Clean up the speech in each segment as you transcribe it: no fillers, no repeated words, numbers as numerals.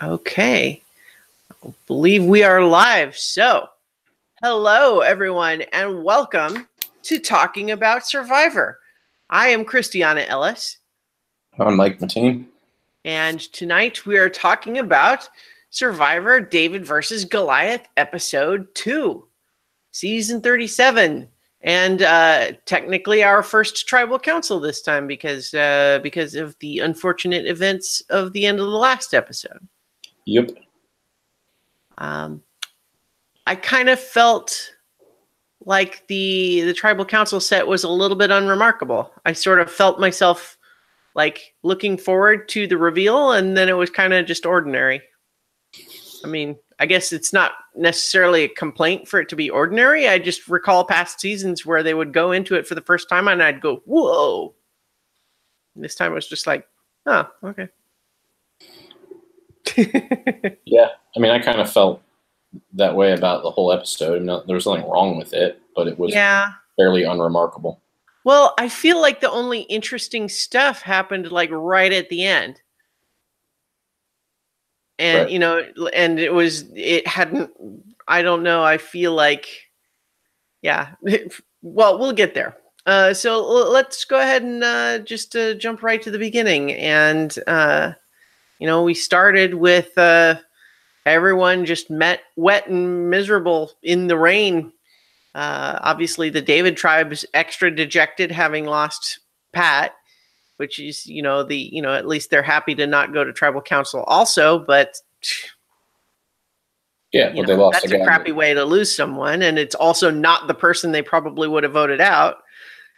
Okay, I believe we are live. So, hello everyone, and welcome to Talking About Survivor. I am Christiana Ellis. I'm Mike Mateen. And tonight we are talking about Survivor David versus Goliath, Episode 2, Season 37. And technically our first tribal council this time because of the unfortunate events of the end of the last episode. Yep. I kind of felt like the tribal council set was a little bit unremarkable. I sort of felt myself like looking forward to the reveal, and then it was kind of just ordinary. I mean, I guess it's not necessarily a complaint for it to be ordinary. I just recall past seasons where they would go into it for the first time and I'd go, whoa. And this time it was just like, oh, okay. Yeah. I mean, I kind of felt that way about the whole episode. I mean, there was nothing wrong with it, but it was fairly unremarkable. Well, I feel like the only interesting stuff happened like right at the end. And, right. you know, and it hadn't, I don't know. I feel like, yeah, well, we'll get there. So let's go ahead and just jump right to the beginning. And, you know, we started with everyone just wet and miserable in the rain. Obviously, the David tribe's extra dejected, having lost Pat, which is, at least they're happy to not go to tribal council also, but yeah, but they lost. That's a crappy way to lose someone, and it's also not the person they probably would have voted out.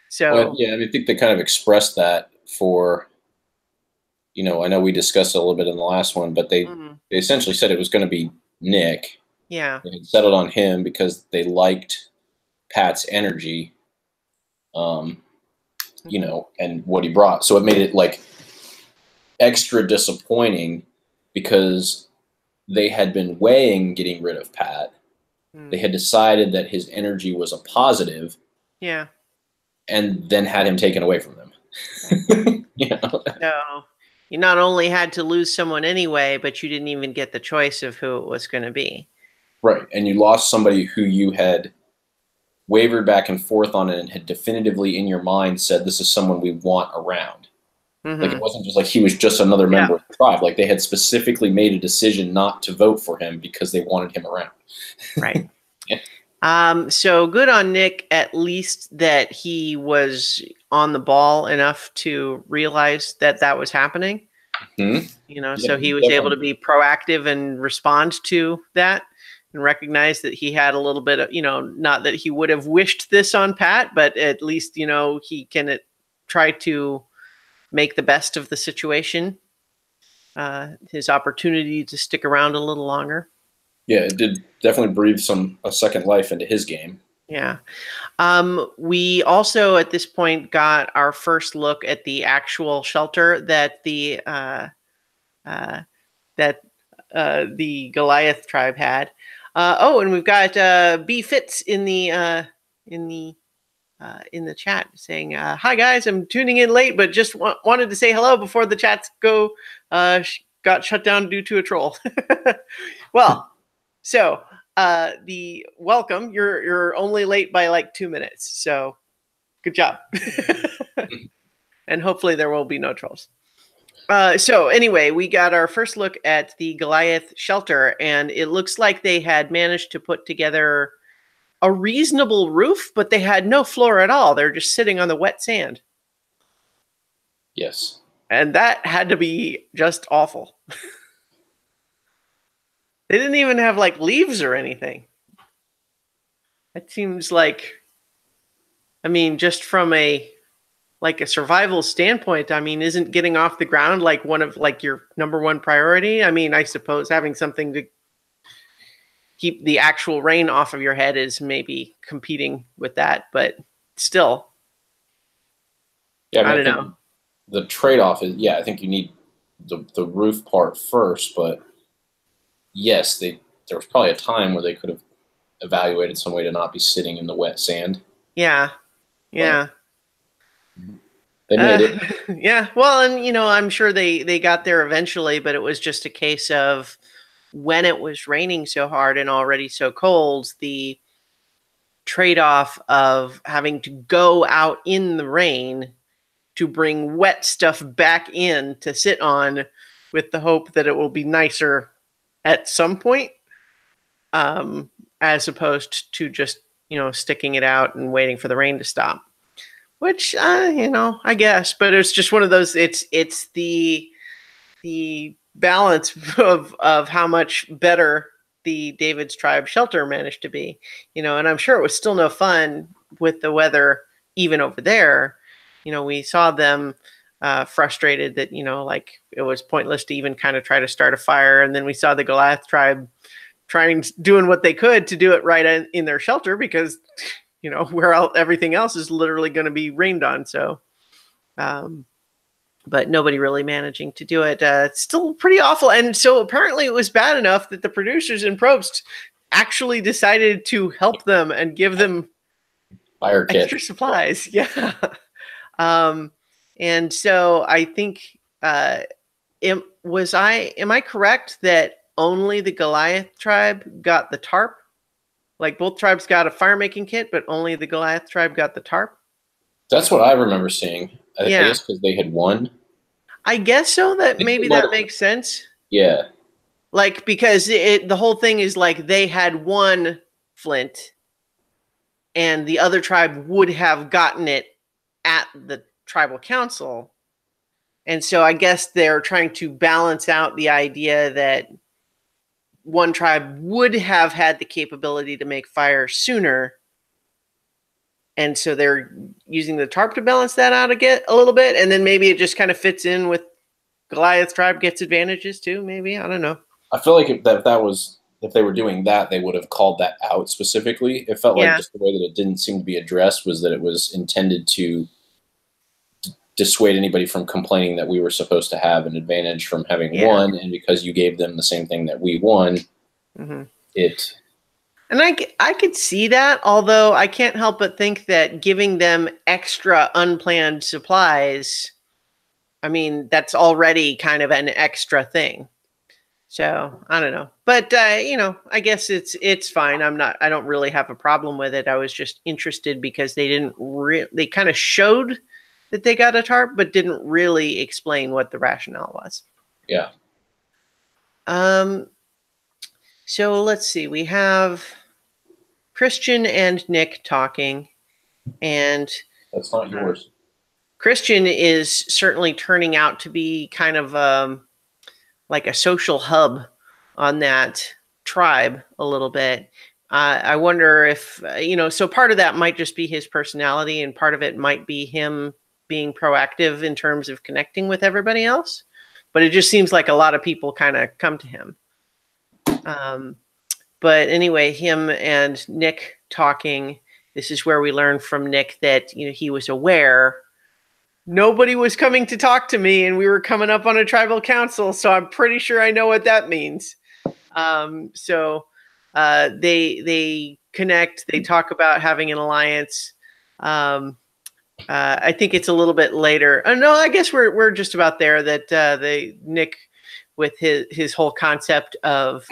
So well, yeah, I mean, I think they kind of expressed that for, I know we discussed it a little bit in the last one, but they essentially said it was going to be Nick. Yeah, they had settled on him because they liked Pat's energy. And what he brought. So it made it like extra disappointing because they had been weighing getting rid of Pat. They had decided that his energy was a positive. Yeah. And then had him taken away from them. So you not only had to lose someone anyway, but you didn't even get the choice of who it was going to be. Right. And you lost somebody who you had wavered back and forth on it and had definitively in your mind said, this is someone we want around. Like, it wasn't just like he was just another member of the tribe. Like, they had specifically made a decision not to vote for him because they wanted him around. Right. So good on Nick, at least that he was on the ball enough to realize that that was happening. So he was able to be proactive and respond to that. And recognize that he had a little bit of, not that he would have wished this on Pat, but at least, he can try to make the best of the situation. His opportunity to stick around a little longer. Yeah, it did definitely breathe a second life into his game. Yeah. We also at this point got our first look at the actual shelter that the Goliath tribe had. And we've got B Fitz in the chat saying, "Hi guys, I'm tuning in late, but just wanted to say hello before the chats got shut down due to a troll." Well, so the welcome. You're only late by like 2 minutes, so good job. And hopefully there will be no trolls. So anyway, we got our first look at the Goliath shelter, and it looks like they had managed to put together a reasonable roof, but they had no floor at all. They're just sitting on the wet sand. Yes. And that had to be just awful. They didn't even have like leaves or anything. It seems like, I mean, just from a survival standpoint, I mean, isn't getting off the ground like one of like your number one priority? I mean, I suppose having something to keep the actual rain off of your head is maybe competing with that, but still. Yeah, I don't know. The trade-off is, I think you need the roof part first, but yes, there was probably a time where they could have evaluated some way to not be sitting in the wet sand. Yeah. Yeah. They made it. Yeah. Well, and I'm sure they got there eventually, but it was just a case of when it was raining so hard and already so cold, the trade-off of having to go out in the rain to bring wet stuff back in to sit on with the hope that it will be nicer at some point, as opposed to just, sticking it out and waiting for the rain to stop. Which, I guess, but it's just one of those, it's the balance of how much better the David's Tribe shelter managed to be, and I'm sure it was still no fun with the weather, even over there. We saw them frustrated that, like it was pointless to even kind of try to start a fire. And then we saw the Goliath tribe doing what they could to do it right in their shelter because, where everything else is literally going to be rained on. So, but nobody really managing to do it. It's still pretty awful. And so apparently it was bad enough that the producers in Probst actually decided to help them and give them Fire kit. Extra supplies. Yeah. And so I think, am I correct that only the Goliath tribe got the tarp? Like both tribes got a fire making kit, but only the Goliath tribe got the tarp? That's what I remember seeing. I guess because they had won. I guess so. That maybe that makes sense. Yeah. Like because the whole thing is like they had one flint, and the other tribe would have gotten it at the tribal council. And so I guess they're trying to balance out the idea that one tribe would have had the capability to make fire sooner. And so they're using the tarp to balance that out a little bit. And then maybe it just kind of fits in with Goliath's tribe gets advantages too, maybe. I don't know. I feel like if they were doing that, they would have called that out specifically. It felt like just the way that it didn't seem to be addressed was that it was intended to dissuade anybody from complaining that we were supposed to have an advantage from having won, and because you gave them the same thing that we won, it. And I could see that, although I can't help but think that giving them extra unplanned supplies, I mean, that's already kind of an extra thing. So I don't know, but I guess it's fine. I don't really have a problem with it. I was just interested because they kind of showed that they got a tarp, but didn't really explain what the rationale was. Yeah. So let's see. We have Christian and Nick talking, and that's not yours. Christian is certainly turning out to be kind of like a social hub on that tribe a little bit. I wonder if, so part of that might just be his personality, and part of it might be him being proactive in terms of connecting with everybody else. But it just seems like a lot of people kind of come to him. But anyway, him and Nick talking, this is where we learn from Nick that, he was aware nobody was coming to talk to me, and we were coming up on a tribal council. So I'm pretty sure I know what that means. So they connect, they talk about having an alliance. I think it's a little bit later. No, I guess we're just about there. That Nick, with his whole concept of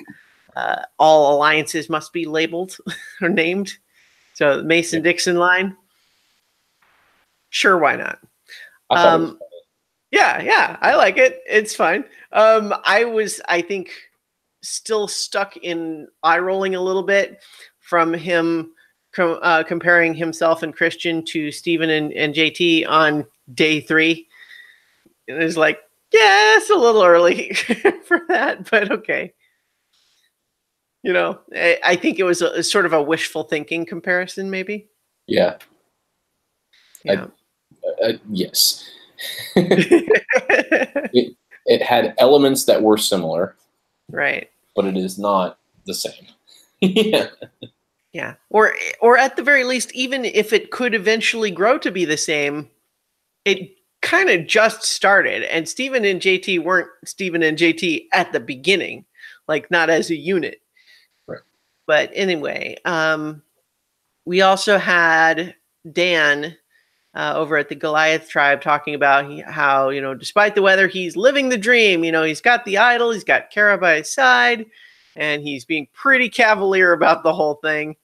all alliances must be labeled or named. So the Mason-Dixon line. Sure, why not? Yeah, I like it. It's fine. I think, still stuck in eye rolling a little bit from him comparing himself and Christian to Stephen and JT on day 3. It was like, yeah, it's a little early for that, but okay. I think it was a sort of a wishful thinking comparison, maybe. Yeah. Yes. it had elements that were similar. Right. But it is not the same. Yeah. Yeah. Or at the very least, even if it could eventually grow to be the same, it kind of just started. And Stephen and JT weren't Stephen and JT at the beginning, like not as a unit. Right. But anyway, we also had Dan over at the Goliath tribe, talking about how, you know, despite the weather, he's living the dream. You know, he's got the idol, he's got Kara by his side, and he's being pretty cavalier about the whole thing.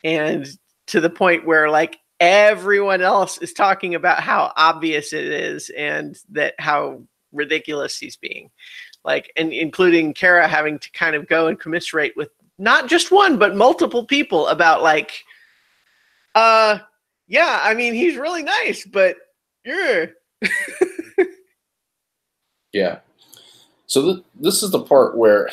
And to the point where, like, everyone else is talking about how obvious it is and that how ridiculous he's being. Like, and including Kara having to kind of go and commiserate with not just one, but multiple people about, like, yeah, I mean, he's really nice, but yeah. Yeah. So this is the part where,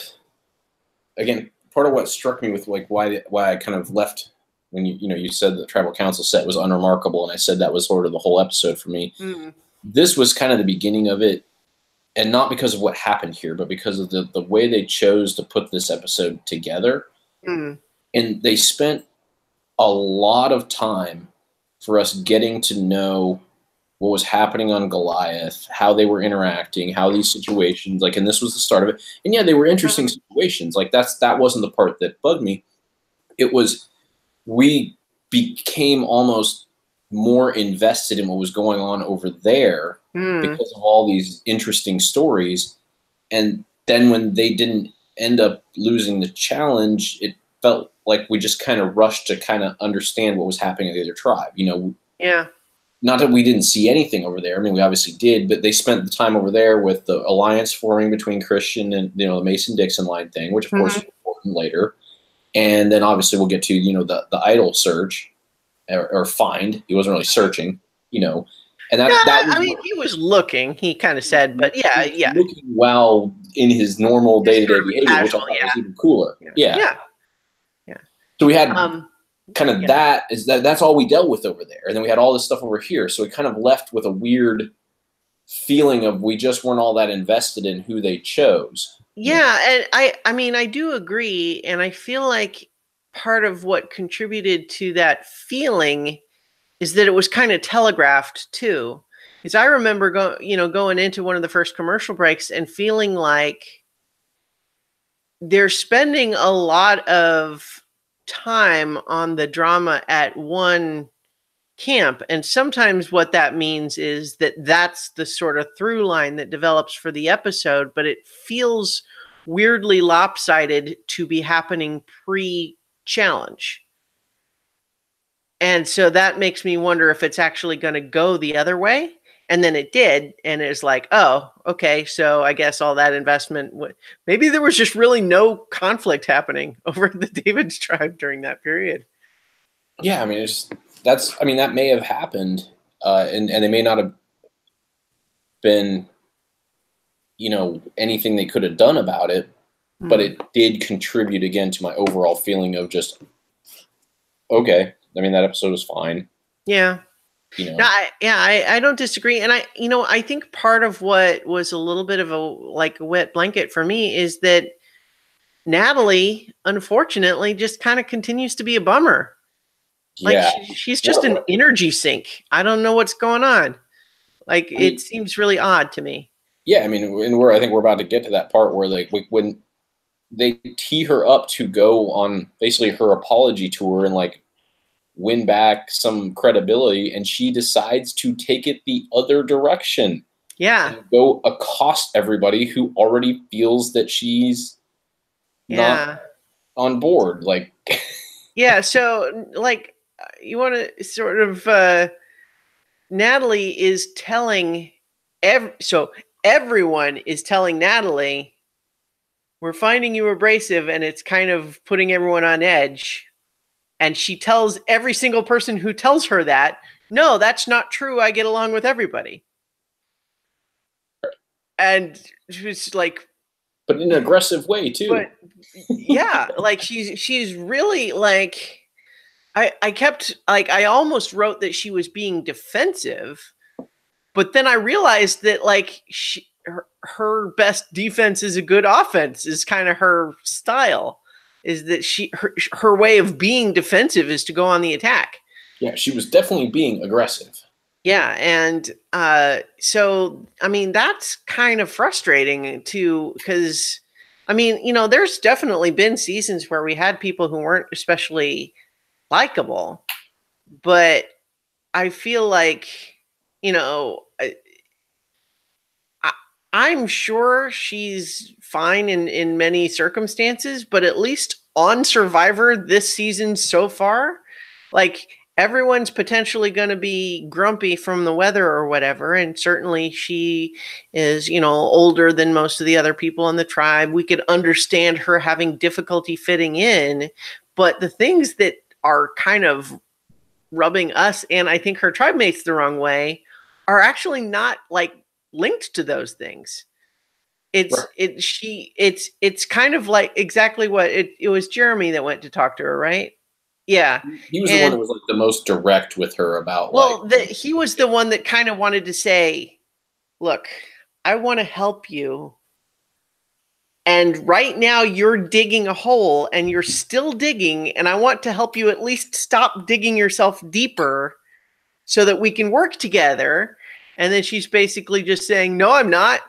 again, part of what struck me with, like, why I kind of left when you said the tribal council set was unremarkable, and I said that was sort of the whole episode for me. Mm. This was kind of the beginning of it, and not because of what happened here, but because of the way they chose to put this episode together. Mm. And they spent a lot of time for us getting to know what was happening on Goliath, how they were interacting, how these situations, like, and this was the start of it. And yeah, they were interesting situations. Like, that wasn't the part that bugged me. It was, we became almost more invested in what was going on over there because of all these interesting stories. And then when they didn't end up losing the challenge, it felt like we just kind of rushed to kind of understand what was happening in the other tribe. You know, yeah. Not that we didn't see anything over there. I mean, we obviously did, but they spent the time over there with the alliance forming between Christian and, you know, the Mason-Dixon line thing, which of course is important later. And then obviously we'll get to, you know, the idol search or find. He wasn't really searching, you know. And that was, I mean, he was looking, he kind of said, but yeah. Looking well in his normal day-to-day behavior, which I thought was even cooler. Yeah. So we had kind of that's all we dealt with over there. And then we had all this stuff over here. So we kind of left with a weird feeling of we just weren't all that invested in who they chose. Yeah, and I mean, I do agree. And I feel like part of what contributed to that feeling is that it was kind of telegraphed too. Because I remember going into one of the first commercial breaks and feeling like they're spending a lot of time on the drama at one camp, and sometimes what that means is that that's the sort of through line that develops for the episode, but it feels weirdly lopsided to be happening pre-challenge. And so that makes me wonder if it's actually going to go the other way. And then it did, and it's like, oh, okay, so I guess all that investment, maybe there was just really no conflict happening over the David's tribe during that period. Yeah, I mean, that may have happened, and they may not have been, you know, anything they could have done about it, but it did contribute again to my overall feeling of just, okay, I mean, that episode was fine. Yeah. You know. No, I don't disagree. And I think part of what was a little bit of a wet blanket for me is that Natalie, unfortunately, just kind of continues to be a bummer. Like, she's just an energy sink. I don't know what's going on. Like, it seems really odd to me. Yeah, I mean, and I think we're about to get to that part where, like, when they tee her up to go on basically her apology tour and, like, win back some credibility, and she decides to take it the other direction. Yeah. And go accost everybody who already feels that she's not on board. Like, yeah, so, like, you want to sort of, Natalie is telling, everyone is telling Natalie, we're finding you abrasive, and it's kind of putting everyone on edge. And she tells every single person who tells her that, no, that's not true. I get along with everybody. And she's like, but in an aggressive way too. But yeah, like she's really like, I kept, like, I almost wrote that she was being defensive, but then I realized that, like, her best defense is a good offense is kind of her style. Is that her way of being defensive is to go on the attack. Yeah, she was definitely being aggressive. Yeah, and so, I mean, that's kind of frustrating too, because, I mean, you know, there's definitely been seasons where we had people who weren't especially likable, but I feel like, you know, I'm sure she's fine in many circumstances, but at least on Survivor this season so far, like everyone's potentially going to be grumpy from the weather or whatever. And certainly she is, older than most of the other people in the tribe. We could understand her having difficulty fitting in, but the things that are kind of rubbing us and I think her tribe mates the wrong way are actually not like linked to those things. It's kind of like exactly what it was Jeremy that went to talk to her, right? Yeah. He was the one that was like the most direct with her about he was the one that kind of wanted to say, look, I want to help you. And right now you're digging a hole and you're still digging, and I want to help you at least stop digging yourself deeper so that we can work together. And then she's basically just saying, no, I'm not.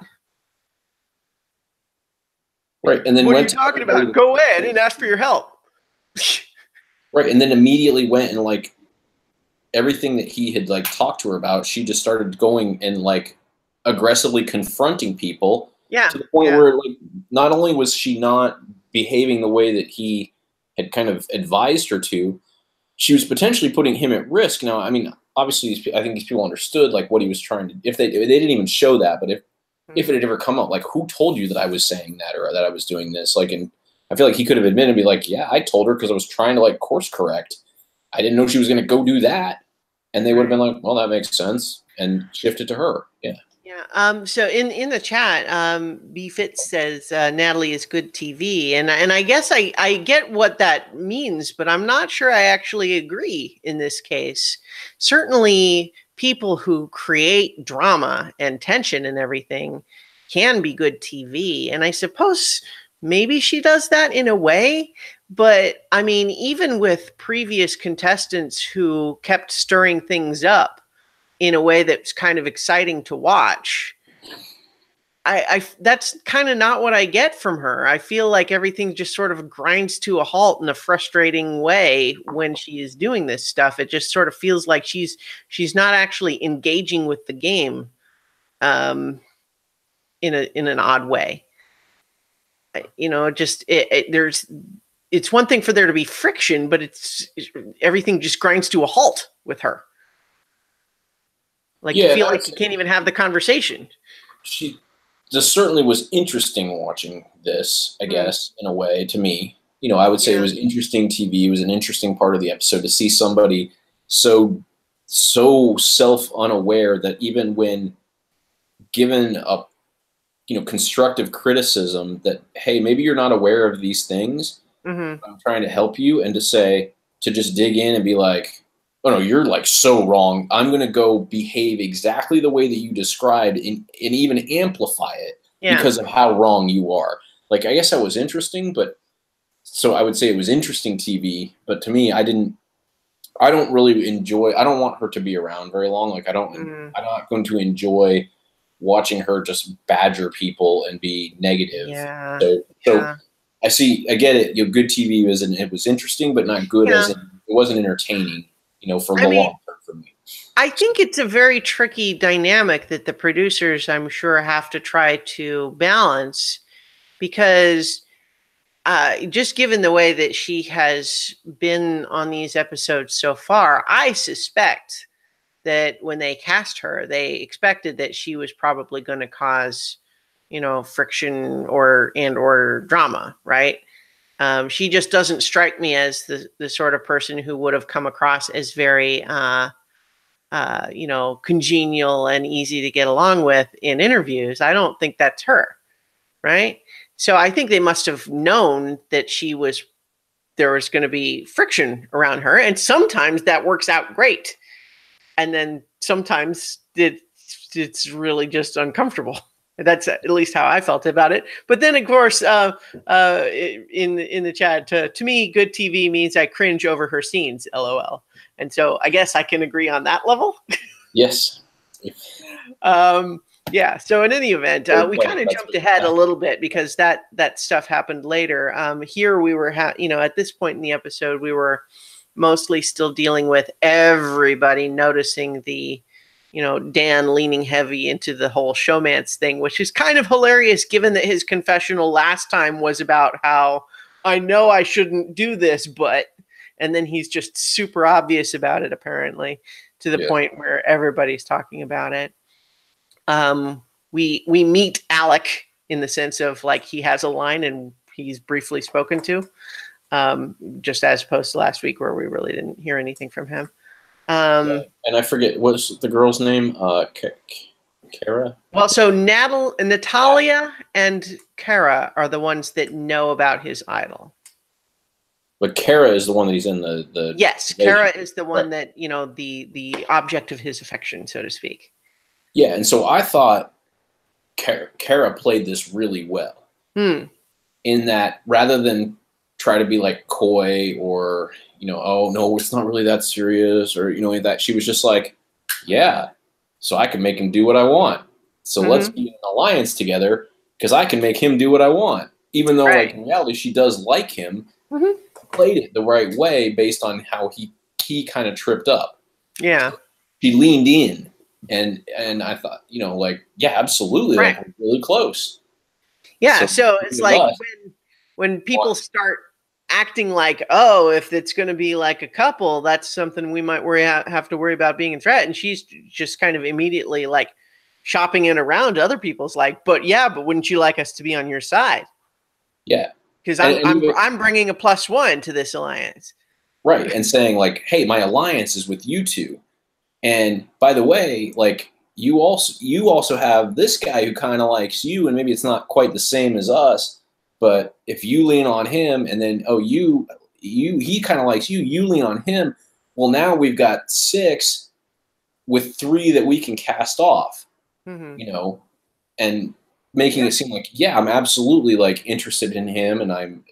Right. And then what are you talking about? Go away. I didn't ask for your help. Right. And then immediately went and like everything that he had like talked to her about, she just started going and like aggressively confronting people. Yeah. To the point where like not only was she not behaving the way that he had kind of advised her to, she was potentially putting him at risk. Now, I mean, obviously, I think these people understood like what he was trying to. If they didn't even show that, but if it had ever come up, like who told you that I was saying that or that I was doing this? Like, and I feel like he could have admitted and be like, yeah, I told her because I was trying to like course correct. I didn't know she was going to go do that, and they would have been like, well, that makes sense, and shift it to her. Yeah. Yeah. So in the chat, BFit says Natalie is good TV, and I guess I get what that means, but I'm not sure I actually agree in this case. Certainly, people who create drama and tension and everything can be good TV, and I suppose maybe she does that in a way. But I mean, even with previous contestants who kept stirring things up in a way that's kind of exciting to watch, I that's kind of not what I get from her. I feel like everything just sort of grinds to a halt in a frustrating way when she is doing this stuff. It just sort of feels like she's not actually engaging with the game in an odd way. It's one thing for there to be friction, but everything just grinds to a halt with her. Like, you feel like you can't even have the conversation. She just certainly was interesting watching this, I guess, in a way, to me. I would say it was interesting TV. It was an interesting part of the episode to see somebody so self-unaware that even when given a constructive criticism that, hey, maybe you're not aware of these things. I'm trying to help you, and to just dig in and be like, oh no, you're like so wrong. I'm going to go behave exactly the way that you described and even amplify it because of how wrong you are. Like, I guess that was interesting, but so I would say it was interesting TV, but to me, I don't want her to be around very long. Like, I'm not going to enjoy watching her just badger people and be negative. Yeah. So I get it. Good TV it was interesting, but not good as in it wasn't entertaining. For the long term for me. I think it's a very tricky dynamic that the producers, I'm sure, have to try to balance, because just given the way that she has been on these episodes so far, I suspect that when they cast her, they expected that she was probably going to cause, friction or drama, right? She just doesn't strike me as the sort of person who would have come across as very, congenial and easy to get along with in interviews. I don't think that's her, right? So I think they must have known that there was going to be friction around her, and sometimes that works out great, and then sometimes it's really just uncomfortable. That's at least how I felt about it. But then, of course, in the chat, to me, good TV means I cringe over her scenes, LOL. And so I guess I can agree on that level. Yes. Yeah. So in any event, we kind of jumped ahead a little bit because that stuff happened later. Here we were, at this point in the episode, we were mostly still dealing with everybody noticing the, Dan leaning heavy into the whole showmance thing, which is kind of hilarious given that his confessional last time was about how I know I shouldn't do this, and then he's just super obvious about it, apparently, to the point where everybody's talking about it. We meet Alec in the sense of like he has a line and he's briefly spoken to, just as opposed to last week where we really didn't hear anything from him. And I forget, what's the girl's name? Kara? Well, so Natalia and Kara are the ones that know about his idol. But Kara is the one that he's in the Yes, Kara is the one that, the object of his affection, so to speak. Yeah, and so I thought Kara played this really well. In that, rather than try to be like coy or, oh, no, it's not really that serious or, that she was just like, yeah, so I can make him do what I want. So let's be in an alliance together because I can make him do what I want. Even though, like, in reality, she does like him, played it the right way based on how he kind of tripped up. Yeah. She leaned in. And I thought, like, yeah, absolutely, like, we're really close. Yeah, so it's like when people start acting like, oh, if it's going to be like a couple, that's something we might have to worry about being a threat. And she's just kind of immediately like shopping it around to other people's like, but wouldn't you like us to be on your side? Yeah, because I'm bringing a +1 to this alliance, right? And saying like, hey, my alliance is with you two. And by the way, like you also have this guy who kind of likes you, and maybe it's not quite the same as us, but if you lean on him, and then he kind of likes you, you lean on him. Well, now we've got 6 with 3 that we can cast off, and making it seem like, yeah, I'm absolutely like interested in him, and I'm,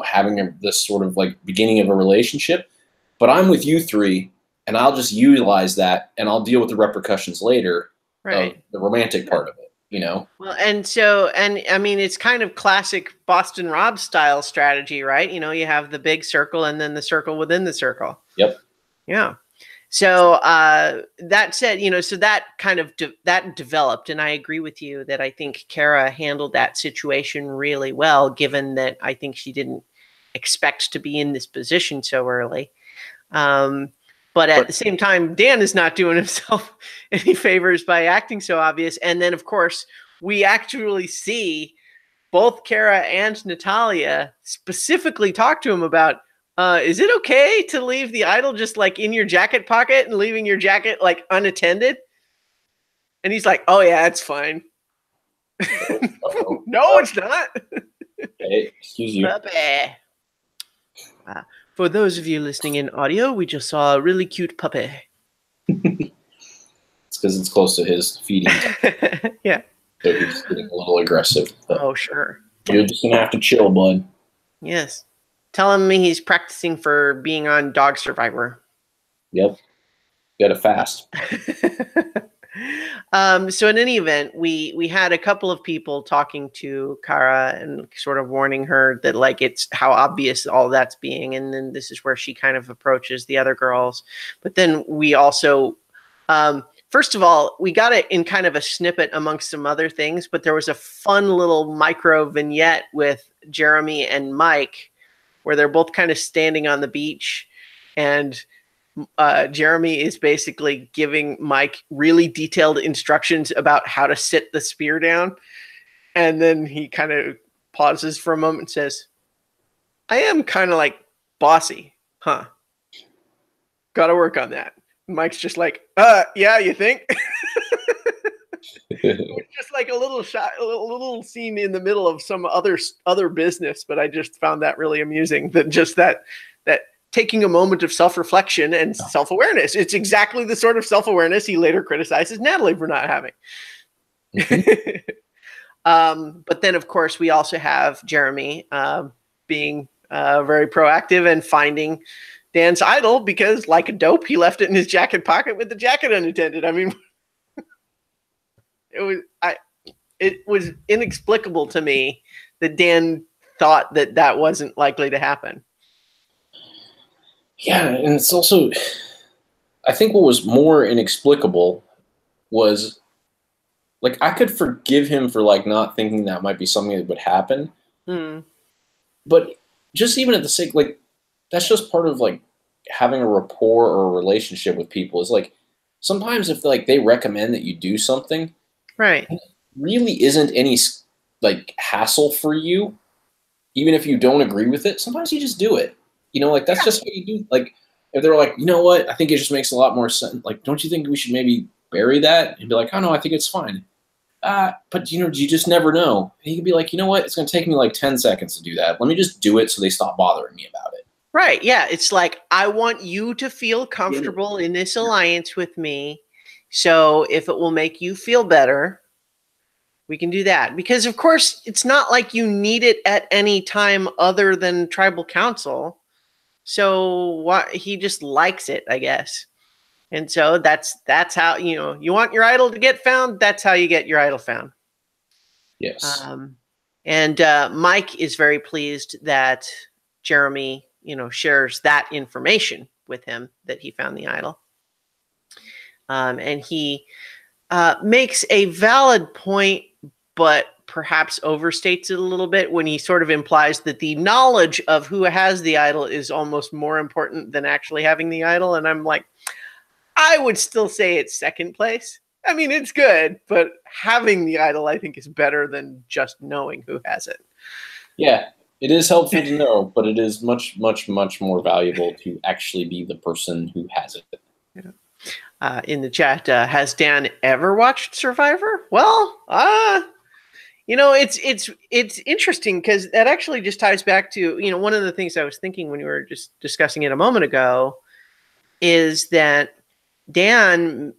having this sort of like beginning of a relationship, but I'm with you 3. And I'll just utilize that, and I'll deal with the repercussions later of the romantic part of it, Well, and I mean, it's kind of classic Boston Rob style strategy, right? You have the big circle and then the circle within the circle. Yep. Yeah. So that said, so that kind of that developed, and I agree with you that I think Kara handled that situation really well, given that I think she didn't expect to be in this position so early. But at the same time, Dan is not doing himself any favors by acting so obvious. And then, of course, we actually see both Kara and Natalia specifically talk to him about, is it okay to leave the idol just like in your jacket pocket and leaving your jacket like unattended? And he's like, oh, yeah, it's fine. No, it's not. Hey, excuse you. For those of you listening in audio, we just saw a really cute puppy. It's because it's close to his feeding time. Yeah. So he's getting a little aggressive. Oh, sure. You're just going to have to chill, bud. Yes. Telling me he's practicing for being on Dog Survivor. Yep. You got to fast. So in any event, we had a couple of people talking to Kara and sort of warning her that like it's how obvious all that's being, and then this is where she kind of approaches the other girls. But then we also, first of all, we got it in kind of a snippet amongst some other things, but there was a fun little micro vignette with Jeremy and Mike where they're both kind of standing on the beach, and Jeremy is basically giving Mike really detailed instructions about how to sit the spear down. And then he kind of pauses for a moment and says, I am kind of like bossy, huh? Got to work on that. Mike's just like, yeah, you think? It's just like a little shot, a little scene in the middle of some other business, but I just found that really amusing. That just that taking a moment of self-reflection and self-awareness. It's exactly the sort of self-awareness he later criticizes Natalie for not having. But then, of course, we also have Jeremy being very proactive and finding Dan's idol because, like a dope, he left it in his jacket pocket with the jacket unattended. I mean, it was inexplicable to me that Dan thought that wasn't likely to happen. Yeah, and it's also, I think what was more inexplicable was, like, I could forgive him for, like, not thinking that might be something that would happen, Hmm. but just even at the sake, like, that's just part of, like, having a rapport or a relationship with people is, like, sometimes if, like, they recommend that you do something, Right. it really isn't any, like, hassle for you, even if you don't agree with it, sometimes you just do it. You know, like, that's just what you do. Like, if they're like, you know what, I think it just makes a lot more sense. Like, don't you think we should maybe bury that? And be like, oh no, I think it's fine. But you know, you just never know. And you can be like, you know what, it's going to take me like 10 seconds to do that. Let me just do it so they stop bothering me about it. Right. Yeah. It's like, I want you to feel comfortable in this alliance with me. So if it will make you feel better, we can do that. Because, of course, it's not like you need it at any time other than tribal council. So what, he just likes it, I guess. And so that's how, you want your idol to get found. That's how you get your idol found. Yes. And Mike is very pleased that Jeremy, shares that information with him, that he found the idol. And he makes a valid point, but perhaps overstates it a little bit when he sort of implies that the knowledge of who has the idol is almost more important than actually having the idol. And I'm like, I would still say it's second place. I mean, it's good, but having the idol, I think, is better than just knowing who has it. Yeah, it is helpful to know, but it is much, much, much more valuable to actually be the person who has it. Yeah. In the chat, has Dan ever watched Survivor? Well, it's interesting because that actually just ties back to, one of the things I was thinking when we were just discussing it a moment ago is that Dan,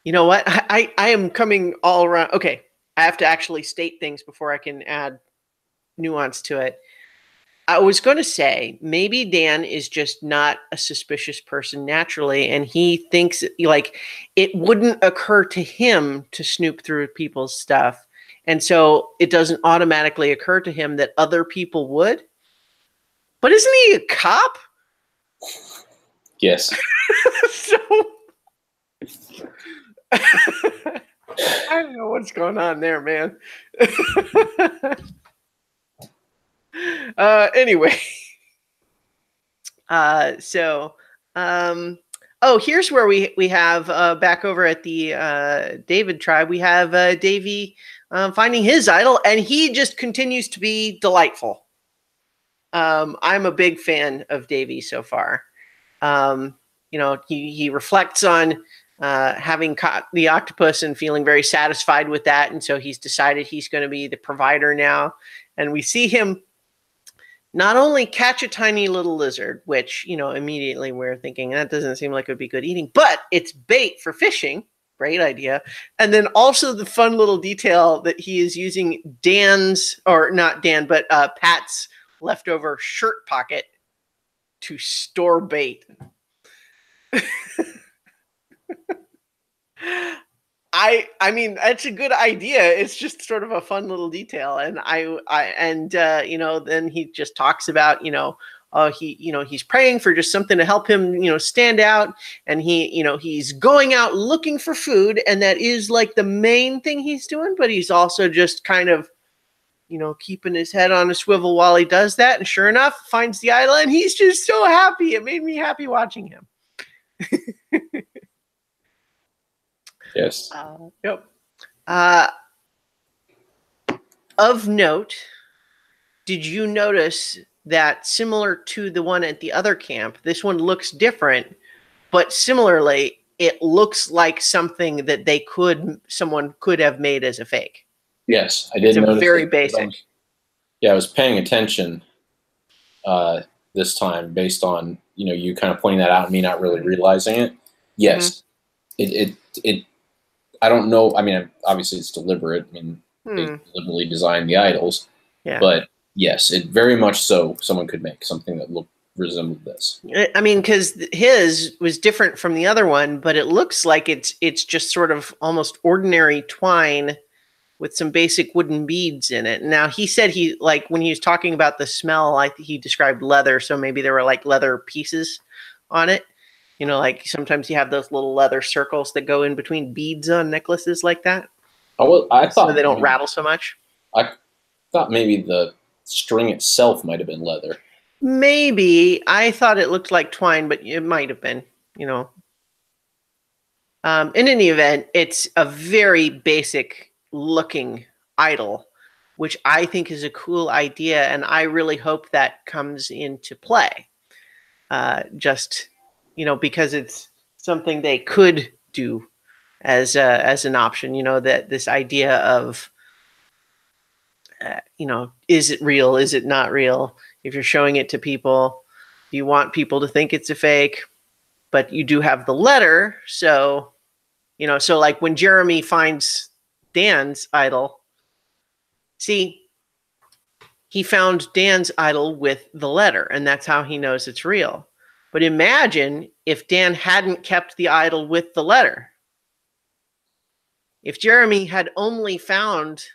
you know what? I am coming all around. Okay, I have to actually state things before I can add nuance to it. I was going to say maybe Dan is just not a suspicious person naturally, and he thinks like it wouldn't occur to him to snoop through people's stuff. And so it doesn't automatically occur to him that other people would. But isn't he a cop? Yes. So I don't know what's going on there, man. Anyway. Here's where we have back over at the David tribe, we have Davey finding his idol, and he just continues to be delightful. I'm a big fan of Davey so far. He reflects on having caught the octopus and feeling very satisfied with that, and so he's decided he's going to be the provider now. And we see him not only catch a tiny little lizard, which, immediately we're thinking that doesn't seem like it would be good eating, but it's bait for fishing. Great idea. And then also the fun little detail that he is using Pat's leftover shirt pocket to store bait. I mean, that's a good idea. It's just sort of a fun little detail. And then he just talks about, he's praying for just something to help him, stand out. And he's going out looking for food. And that is like the main thing he's doing. But he's also just kind of, keeping his head on a swivel while he does that. And sure enough, finds the idol. And he's just so happy. It made me happy watching him. Yes. Yep. Of note, did you notice that similar to the one at the other camp, this one looks different, but similarly, it looks like something that someone could have made as a fake? Yes, I did notice. Very basic. I was paying attention this time based on, you kind of pointing that out and me not really realizing it. Yes, it I don't know. I mean, obviously it's deliberate. I mean, they deliberately designed the idols. Yeah. But yes, it very much so someone could make something that resembled this. I mean, because his was different from the other one, but it looks like it's just sort of almost ordinary twine with some basic wooden beads in it. Now he said when he was talking about the smell, he described leather, so maybe there were like leather pieces on it. Like sometimes you have those little leather circles that go in between beads on necklaces like that. I thought so they don't rattle so much. I thought maybe the string itself might have been leather. Maybe. I thought it looked like twine, but it might have been, In any event, it's a very basic looking idol, which I think is a cool idea, and I really hope that comes into play. Because it's something they could do as an option. That this idea of is it real? Is it not real? If you're showing it to people, you want people to think it's a fake, but you do have the letter. So, so like when Jeremy finds Dan's idol, see, he found Dan's idol with the letter, and that's how he knows it's real. But imagine if Dan hadn't kept the idol with the letter. If Jeremy had only found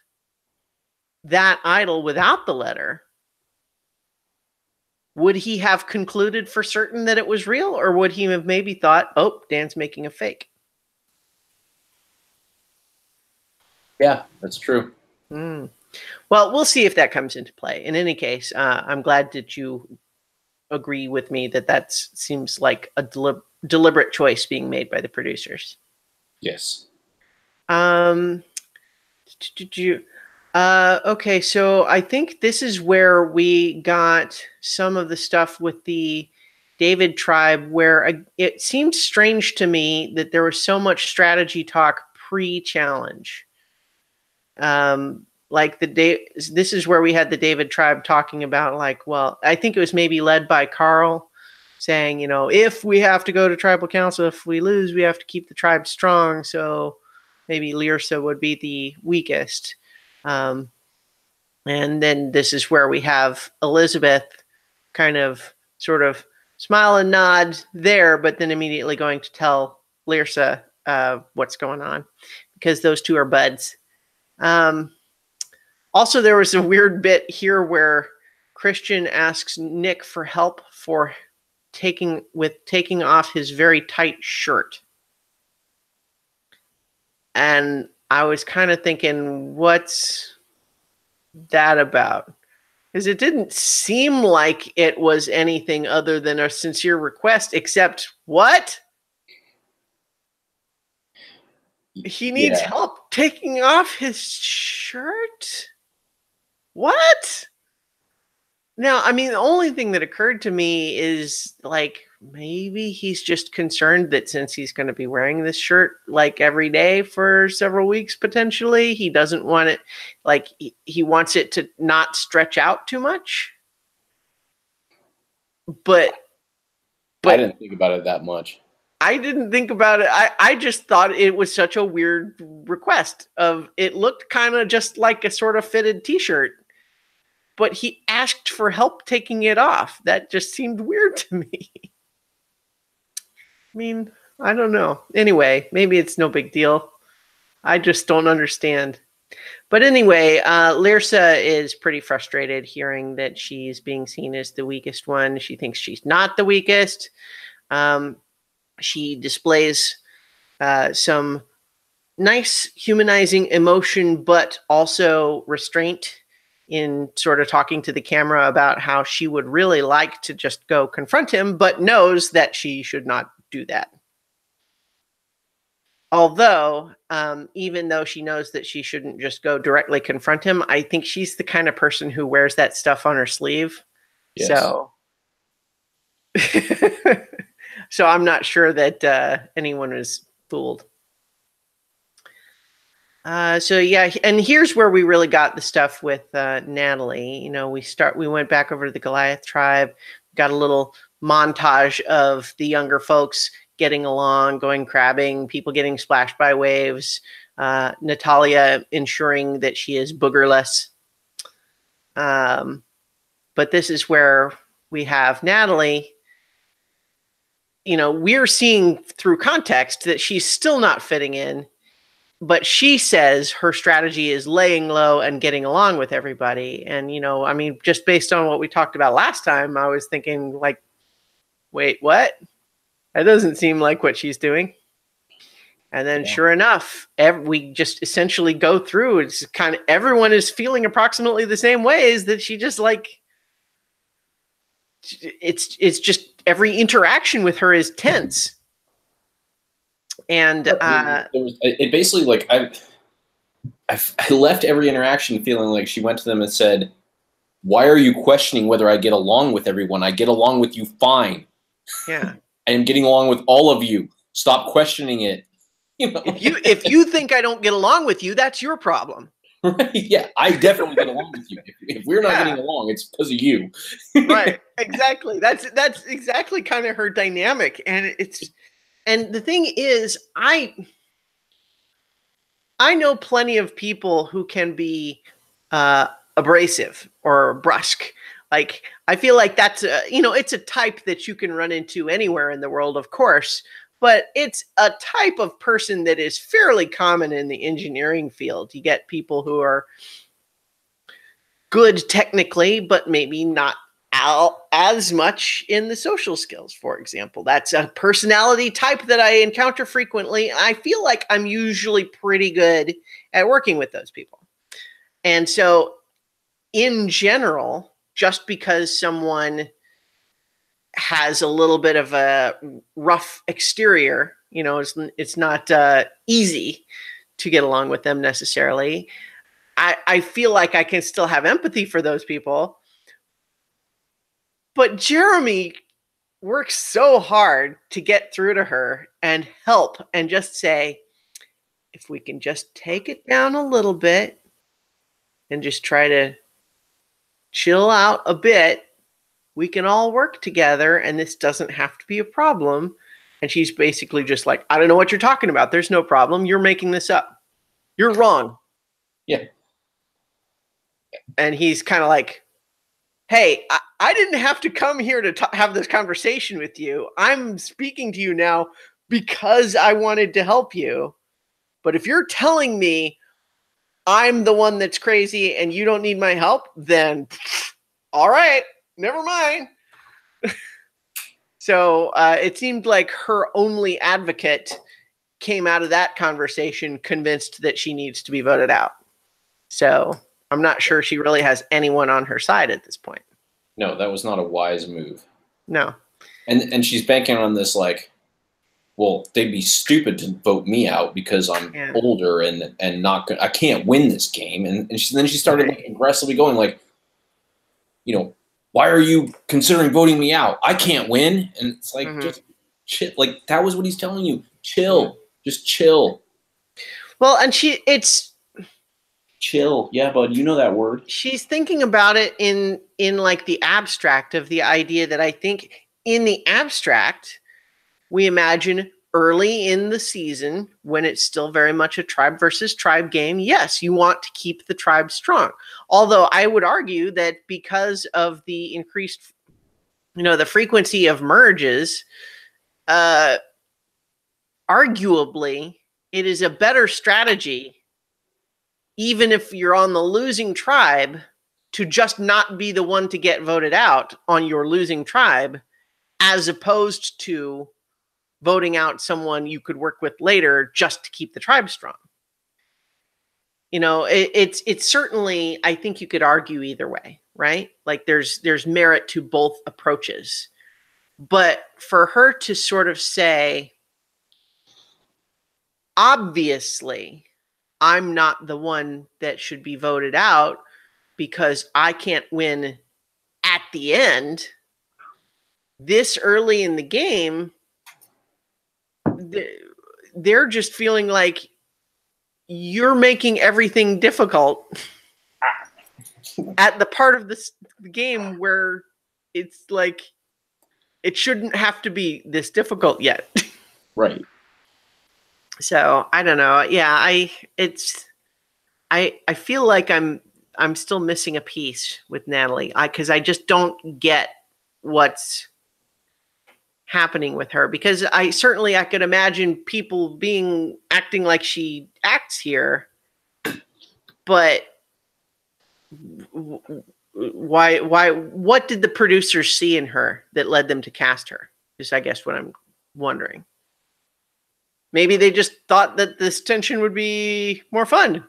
that idol without the letter, would he have concluded for certain that it was real, or would he have maybe thought, oh, Dan's making a fake? Yeah, that's true. Well, we'll see if that comes into play. In any case, I'm glad that you agree with me that seems like a deliberate choice being made by the producers. Yes. Okay, so I think this is where we got some of the stuff with the David tribe, where it seemed strange to me that there was so much strategy talk pre-challenge. This is where we had the David tribe talking about I think it was maybe led by Carl, saying, if we have to go to tribal council, if we lose, we have to keep the tribe strong. So maybe Lyrsa would be the weakest. And then this is where we have Elizabeth kind of sort of smile and nod there, but then immediately going to tell Lyrsa what's going on, because those two are buds. Also, there was a weird bit here where Christian asks Nick for help for taking off his very tight shirt. And I was kind of thinking, what's that about? Because it didn't seem like it was anything other than a sincere request, except what? He needs help taking off his shirt? What? Now, I mean, the only thing that occurred to me is maybe he's just concerned that since he's going to be wearing this shirt every day for several weeks, potentially, he doesn't want it, he wants it to not stretch out too much. But I didn't think about it that much. I didn't think about it. I just thought it was such a weird request. It looked kind of just like a sort of fitted t-shirt, but he asked for help taking it off. That just seemed weird to me. I mean, I don't know. Anyway, maybe it's no big deal. I just don't understand. But anyway, Lyrsa is pretty frustrated hearing that she's being seen as the weakest one. She thinks she's not the weakest. She displays some nice humanizing emotion, but also restraint in sort of talking to the camera about how she would really like to just go confront him, but knows that she should not do that. Although, even though she knows that she shouldn't just go directly confront him, I think she's the kind of person who wears that stuff on her sleeve. Yes. So I'm not sure that anyone is fooled. So yeah, and here's where we really got the stuff with Natalie. We went back over to the Goliath tribe, got a little montage of the younger folks getting along, going crabbing, people getting splashed by waves, Natalia ensuring that she is boogerless. But this is where we have Natalie. We're seeing through context that she's still not fitting in. but she says her strategy is laying low and getting along with everybody. And, I mean, just based on what we talked about last time, I was thinking like, wait, what? That doesn't seem like what she's doing. And then sure enough, we just essentially go through. It's kind of everyone is feeling approximately the same ways that she just like, it's just every interaction with her is tense. And it basically like I left every interaction feeling like she went to them and said, "Why are you questioning whether I get along with everyone? I get along with you fine. Yeah, I am getting along with all of you. Stop questioning it." If you think I don't get along with you, that's your problem. Right? Yeah, I definitely get along with you. If we're not getting along, it's because of you. Right? Exactly. That's exactly kind of her dynamic, and the thing is, I know plenty of people who can be abrasive or brusque. Like, I feel like that's it's a type that you can run into anywhere in the world, of course, but it's a type of person that is fairly common in the engineering field. You get people who are good technically, but maybe not as much in the social skills, for example. That's a personality type that I encounter frequently. I feel like I'm usually pretty good at working with those people. And so, in general, just because someone has a little bit of a rough exterior, it's not easy to get along with them necessarily. I feel like I can still have empathy for those people. But Jeremy works so hard to get through to her and help and just say, if we can just take it down a little bit and just try to chill out a bit, we can all work together and this doesn't have to be a problem. And she's basically just like, I don't know what you're talking about. There's no problem. You're making this up. You're wrong. Yeah. And he's kind of like, hey, I didn't have to come here to have this conversation with you. I'm speaking to you now because I wanted to help you. But if you're telling me I'm the one that's crazy and you don't need my help, then all right, never mind. So it seemed like her only advocate came out of that conversation convinced that she needs to be voted out. So I'm not sure she really has anyone on her side at this point. No, that was not a wise move. No. And she's banking on this like, well, they'd be stupid to vote me out because I'm older and not good. I can't win this game. And then she started like, aggressively going like, why are you considering voting me out? I can't win. And it's like, just chill. Like, that was what he's telling you. Chill. Just chill. Well, and chill. Yeah, bud, you know that word. She's thinking about it in like the abstract of the idea that I think in the abstract, we imagine early in the season when it's still very much a tribe versus tribe game. Yes, you want to keep the tribe strong. Although I would argue that because of the increased, the frequency of merges, arguably it is a better strategy, even if you're on the losing tribe, to just not be the one to get voted out on your losing tribe, as opposed to voting out someone you could work with later just to keep the tribe strong. It's certainly, I think you could argue either way, right? Like there's merit to both approaches. But for her to sort of say, obviously, I'm not the one that should be voted out because I can't win at the end. This early in the game, they're just feeling like you're making everything difficult at the part of the game where it's like it shouldn't have to be this difficult yet. Right. So I don't know. Yeah, I feel like I'm still missing a piece with Natalie because I just don't get what's happening with her, because I could imagine people acting like she acts here, but why what did the producers see in her that led them to cast her is, I guess, what I'm wondering. Maybe they just thought that this tension would be more fun.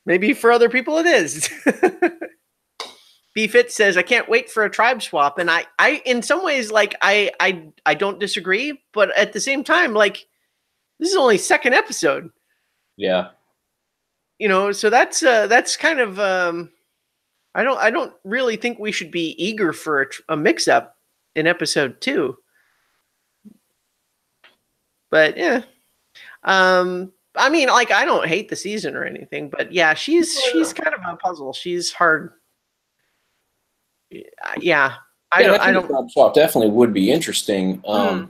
Maybe for other people it is. BFit says, I can't wait for a tribe swap. And I in some ways, like, I don't disagree, but at the same time, like, this is only second episode. Yeah. You know, so that's kind of I don't really think we should be eager for a mix up in episode 2. But yeah. I mean, like, I don't hate the season or anything, but yeah, she's kind of a puzzle. She's hard. Yeah. I don't. Tribe swap definitely would be interesting. On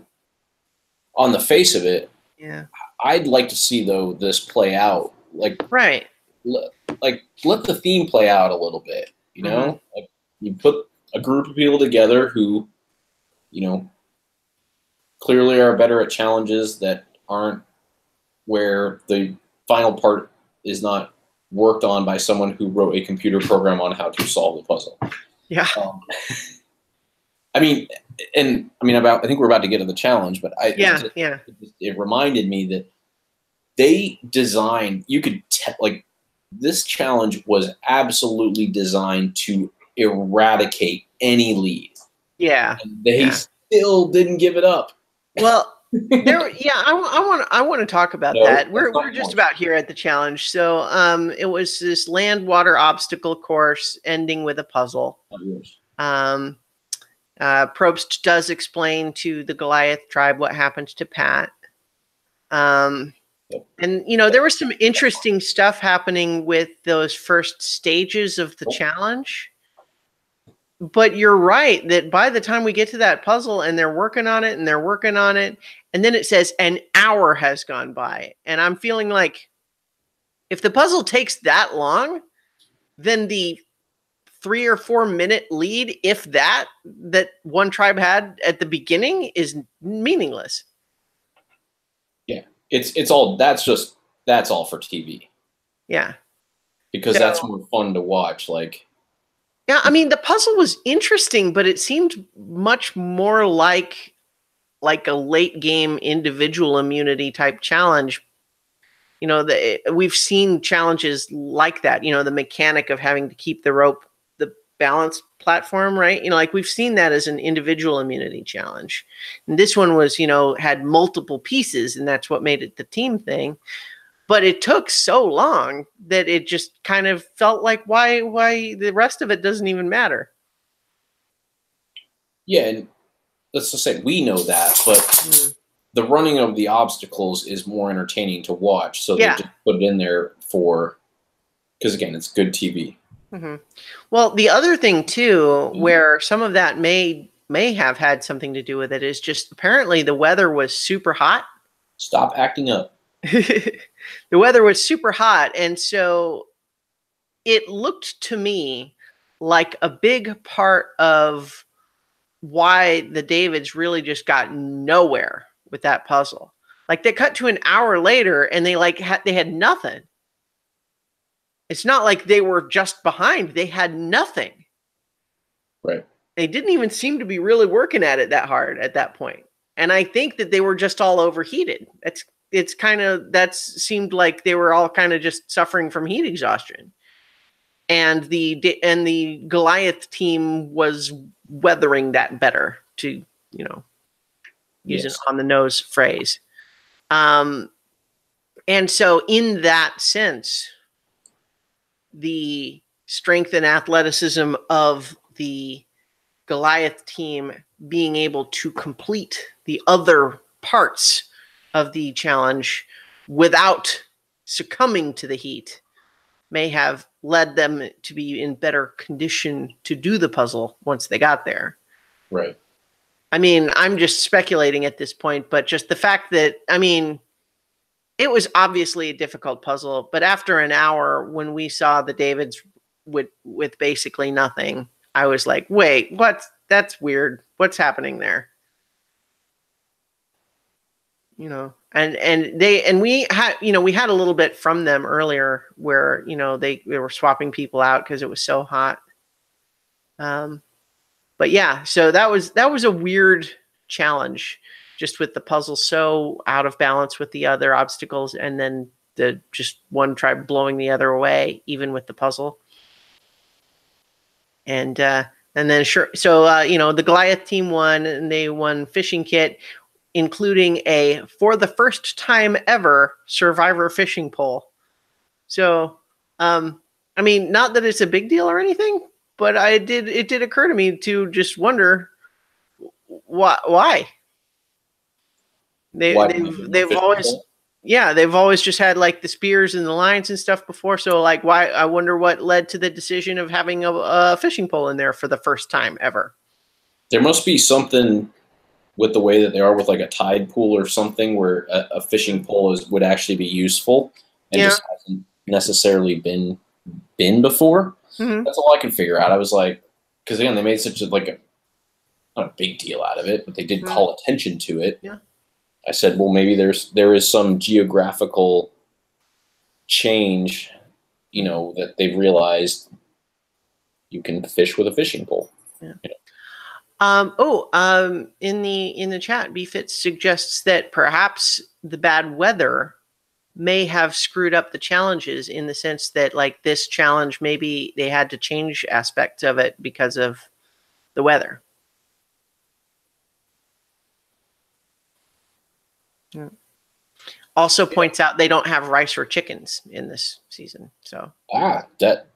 the face of it, yeah, I'd like to see though this play out. Like, right. Let the theme play out a little bit. You know, like, you put a group of people together who, you know, clearly are better at challenges that aren't where the final part is not worked on by someone who wrote a computer program on how to solve the puzzle. Yeah. I think we're about to get to the challenge, but it reminded me that they designed, this challenge was absolutely designed to eradicate any lead. Yeah. And they still didn't give it up. Well, I want to talk about that. We're just about here at the challenge. So it was this land water obstacle course ending with a puzzle. Probst does explain to the Goliath tribe what happened to Pat. And, you know, there was some interesting stuff happening with those first stages of the challenge. But you're right that by the time we get to that puzzle and they're working on it, and then it says an hour has gone by. And I'm feeling like if the puzzle takes that long, then the 3 or 4 minute lead, if that one tribe had at the beginning, is meaningless. Yeah. That's all for TV. Yeah. Because that's more fun to watch. Like, yeah, I mean, the puzzle was interesting, but it seemed much more like a late game individual immunity type challenge. You know, we've seen challenges like that. You know, the mechanic of having to keep the balance platform, right? You know, like, we've seen that as an individual immunity challenge. And this one was, you know, had multiple pieces, and that's what made it the team thing. But it took so long that it just kind of felt like why the rest of it doesn't even matter. Yeah, and let's just say we know that, but the running of the obstacles is more entertaining to watch. So they just put it in there because, again, it's good TV. Well, the other thing too, where some of that may have had something to do with it, is just apparently the weather was super hot. Stop acting up. The weather was super hot, and so it looked to me like a big part of why the Davids really just got nowhere with that puzzle. Like, they cut to an hour later and they had nothing. It's not like they were just behind. They had nothing. Right. They didn't even seem to be really working at it that hard at that point. And I think that they were just all overheated. That seemed like they were all kind of just suffering from heat exhaustion. And the Goliath team was weathering that better, to, you know, use an on the nose phrase. And so in that sense, the strength and athleticism of the Goliath team being able to complete the other parts of the challenge without succumbing to the heat may have led them to be in better condition to do the puzzle once they got there. Right. I mean, I'm just speculating at this point, but just the fact that, I mean, it was obviously a difficult puzzle, but after an hour, when we saw the Davids with basically nothing, I was like, wait, that's weird. What's happening there? you know, and we had, you know, we had a little bit from them earlier where, you know, they were swapping people out because it was so hot. But yeah, so that was a weird challenge, just with the puzzle so out of balance with the other obstacles, and then the just one tribe blowing the other away, even with the puzzle. And then sure, so you know, the Goliath team won, and they won fishing kit, including a for the first time ever Survivor fishing pole. So, I mean, not that it's a big deal or anything, but it did occur to me to just wonder why they've always they've always just had like the spears and the lines and stuff before. So like, why, I wonder what led to the decision of having a fishing pole in there for the first time ever. There must be something with the way that they are with like a tide pool or something where a fishing pole would actually be useful and just hasn't necessarily been before. Mm-hmm. That's all I can figure out. I was like, because again, they made such a, like not a big deal out of it, but they did call attention to it. Yeah. I said, well, maybe there is some geographical change, you know, that they've realized you can fish with a fishing pole. Yeah. You know? In the chat, BFit suggests that perhaps the bad weather may have screwed up the challenges, in the sense that like this challenge, maybe they had to change aspects of it because of the weather. Yeah. Also points out they don't have rice or chickens in this season. So that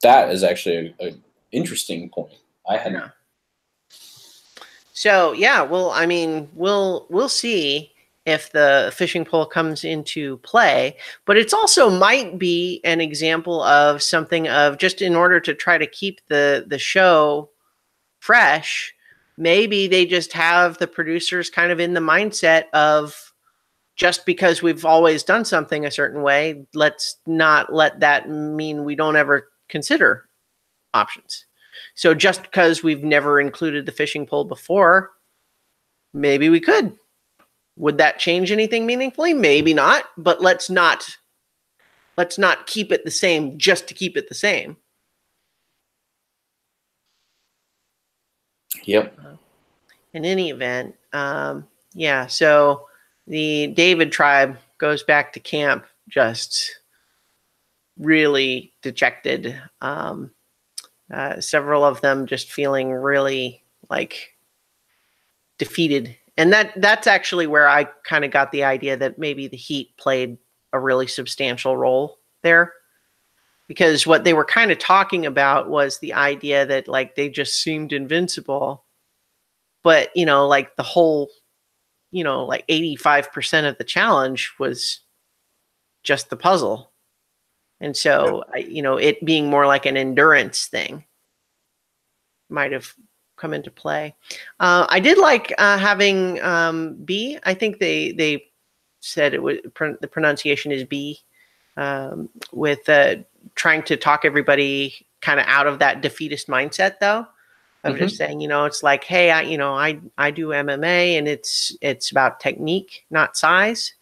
is actually an interesting point. I hadn't. Yeah. So yeah, well, I mean, we'll see if the fishing pole comes into play, but it's also might be an example of something of, just in order to try to keep the show fresh, maybe they just have the producers kind of in the mindset of, just because we've always done something a certain way, let's not let that mean we don't ever consider options. So just because we've never included the fishing pole before, maybe we could. Would that change anything meaningfully? Maybe not, but let's not keep it the same just to keep it the same. Yep. In any event, yeah, so the David tribe goes back to camp just really dejected. Several of them just feeling really like defeated. And that's actually where I kind of got the idea that maybe the heat played a really substantial role there. Because what they were kind of talking about was the idea that like they just seemed invincible. But, you know, like the whole, you know, like 85% of the challenge was just the puzzle. And so, you know, it being more like an endurance thing might have come into play. I did like having B. I think they said it was the pronunciation is B, with trying to talk everybody kind of out of that defeatist mindset, though. Of just saying, you know, it's like, hey, I do MMA, and it's about technique, not size.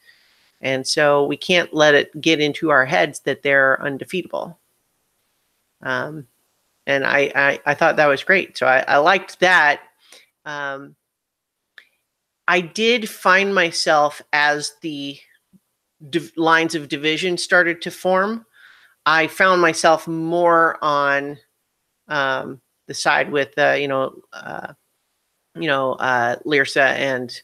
And so we can't let it get into our heads that they're undefeatable. And I thought that was great. So I liked that. I did find myself, as the lines of division started to form, I found myself more on the side with Lyrsa and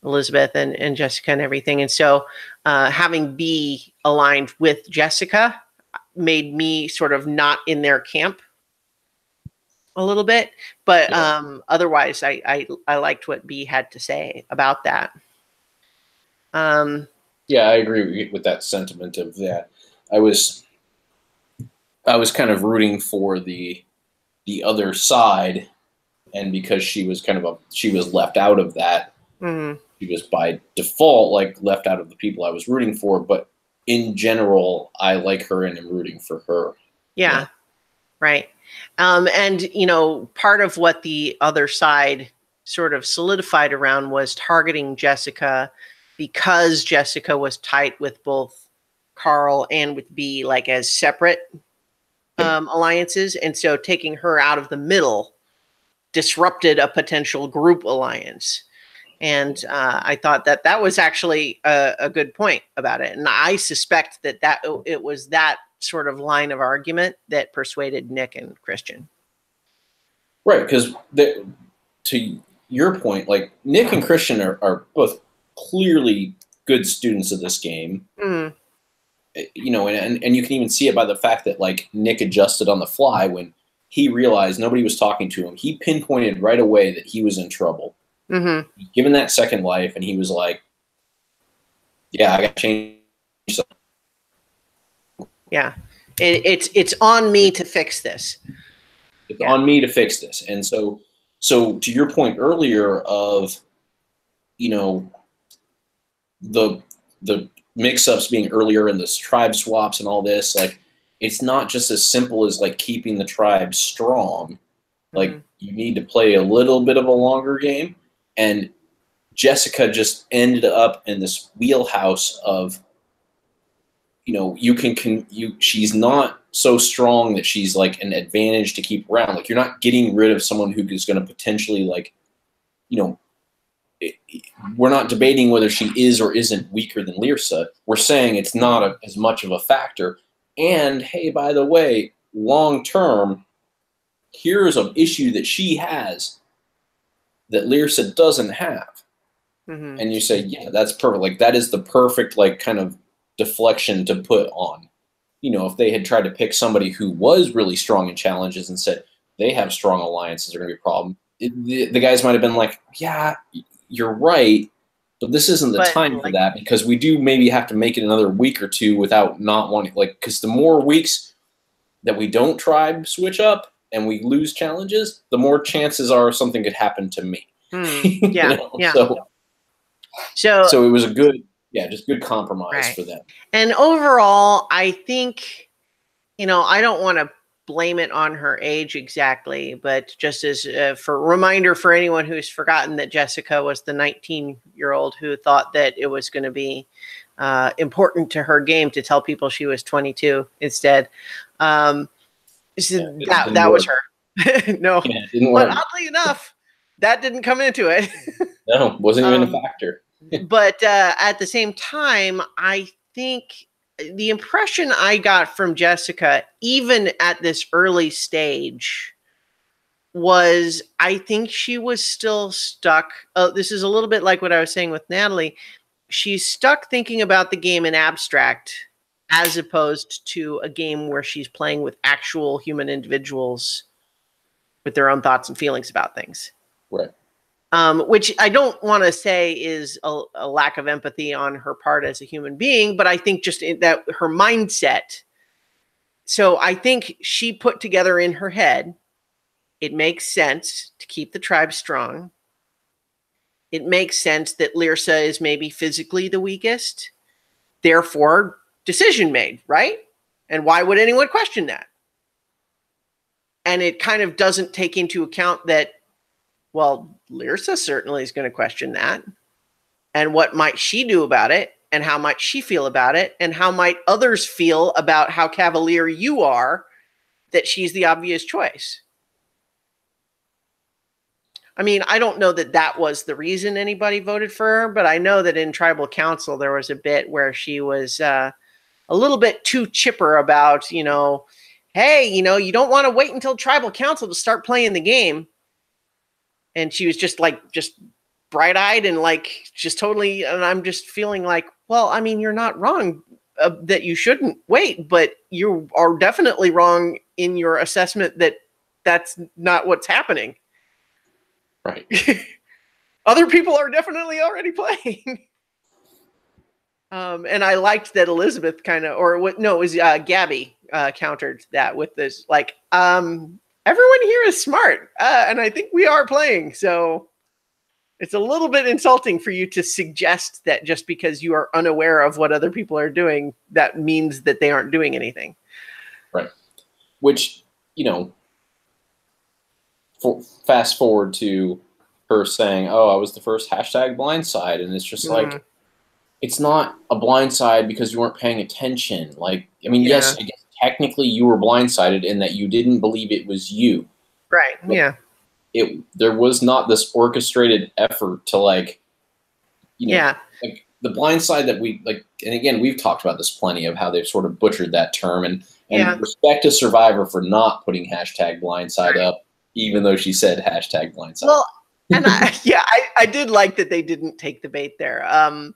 Elizabeth and Jessica and everything. And so having B aligned with Jessica made me sort of not in their camp a little bit. But otherwise, I liked what B had to say about that. Yeah, I agree with that sentiment of that. I was kind of rooting for the other side, and because she was left out of that, she was by default like left out of the people I was rooting for. But in general, I like her and am rooting for her. Yeah, right. And you know, part of what the other side sort of solidified around was targeting Jessica because Jessica was tight with both Carl and with B, like as separate alliances. And so taking her out of the middle disrupted a potential group alliance. And I thought that that was actually a good point about it. And I suspect that it was that sort of line of argument that persuaded Nick and Christian. Right, because to your point, like Nick and Christian are both clearly good students of this game. Mm. You know, and you can even see it by the fact that like Nick adjusted on the fly when he realized nobody was talking to him. He pinpointed right away that he was in trouble. Mm-hmm. Given that second life, and he was like, "Yeah, I got to change something." Yeah, it's on me to fix this. It's on me to fix this. And so to your point earlier of, you know, the mix-ups being earlier and the tribe swaps and all this, like, it's not just as simple as like keeping the tribe strong. Like, you need to play a little bit of a longer game. And Jessica just ended up in this wheelhouse of, you know, she's not so strong that she's like an advantage to keep around. Like, you're not getting rid of someone who is going to potentially, like, you know, we're not debating whether she is or isn't weaker than Lyrsa. We're saying it's not as much of a factor. And hey, by the way, long term, here's an issue that she has that Lyrsa doesn't have. Mm-hmm. And you say, yeah, that's perfect. Like, that is the perfect, like, kind of deflection to put on. You know, if they had tried to pick somebody who was really strong in challenges and said they have strong alliances are going to be a problem, the guys might have been like, yeah, you're right, but this isn't the time for that, because we do maybe have to make it another week or two without not wanting, like, because the more weeks that we don't tribe switch up and we lose challenges, the more chances are something could happen to me. Yeah, you know? yeah. So it was a good, just good compromise for them. And overall, I think, you know, I don't want to blame it on her age exactly, but just as for a reminder for anyone who's forgotten that Jessica was the 19-year-old who thought that it was going to be important to her game to tell people she was 22 instead. That was her. No, but oddly enough, that didn't come into it. No, wasn't even a factor. But at the same time, I think the impression I got from Jessica, even at this early stage, was I think she was still stuck. This is a little bit like what I was saying with Natalie. She's stuck thinking about the game in abstract as opposed to a game where she's playing with actual human individuals with their own thoughts and feelings about things. Right. Which I don't want to say is a lack of empathy on her part as a human being, but I think just that her mindset. So I think she put together in her head, it makes sense to keep the tribe strong. It makes sense that Lyrsa is maybe physically the weakest. Therefore, decision made, right? And why would anyone question that? And it kind of doesn't take into account that, well, Lyrsa certainly is going to question that. And what might she do about it? And how might she feel about it? And how might others feel about how cavalier you are that she's the obvious choice? I mean, I don't know that that was the reason anybody voted for her, but I know that in tribal council, there was a bit where she was a little bit too chipper about, you know, hey, you know, you don't want to wait until tribal council to start playing the game. And she was just bright-eyed and like just totally, and I'm just feeling like, well, I mean, you're not wrong that you shouldn't wait, but you are definitely wrong in your assessment that that's not what's happening. Right. Other people are definitely already playing. And I liked that Elizabeth kind of, or what? No, it was Gabby countered that with this, like, everyone here is smart, and I think we are playing. So it's a little bit insulting for you to suggest that just because you are unaware of what other people are doing, that means that they aren't doing anything. Right. Which, you know, fast forward to her saying, "Oh, I was the first hashtag blindside," and it's just like, it's not a blindside because you weren't paying attention. Like, I mean, yes, I guess technically you were blindsided in that you didn't believe it was you. Right. But there was not this orchestrated effort to, like, you know, like the blindside that we like. And again, we've talked about this plenty of how they've sort of butchered that term, and respect a survivor for not putting hashtag blindside up, even though she said hashtag blindside. Well, and I did like that they didn't take the bait there. At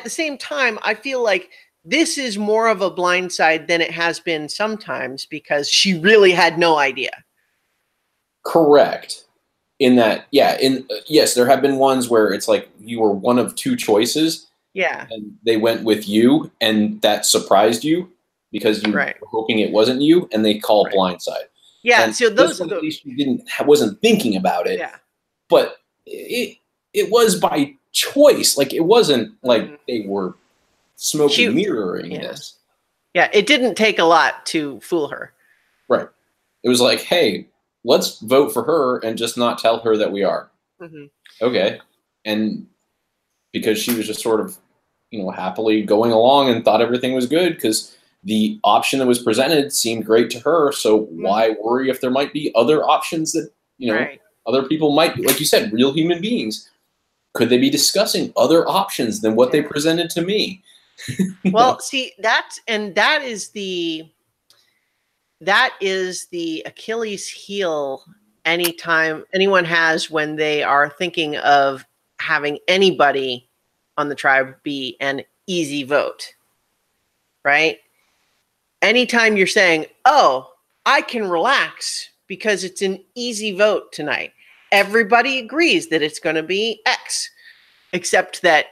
the same time, I feel like this is more of a blindside than it has been sometimes because she really had no idea. Correct. In that, yes, there have been ones where it's like you were one of two choices. Yeah. And they went with you, and that surprised you because you were hoping it wasn't you, and they call blindside. Yeah. And so those at least you wasn't thinking about it. Yeah. But it was by choice. Like, it wasn't like they were mirroring this. Yeah. It didn't take a lot to fool her. Right. It was like, hey, let's vote for her and just not tell her that we are. Okay. And because she was just sort of, happily going along and thought everything was good because the option that was presented seemed great to her. So why worry if there might be other options that, other people might, like you said, real human beings. Could they be discussing other options than what they presented to me? Well, see, that is the Achilles heel anytime anyone has when they are thinking of having anybody on the tribe be an easy vote, right? Anytime you're saying, oh, I can relax because it's an easy vote tonight. Everybody agrees that it's going to be X, except that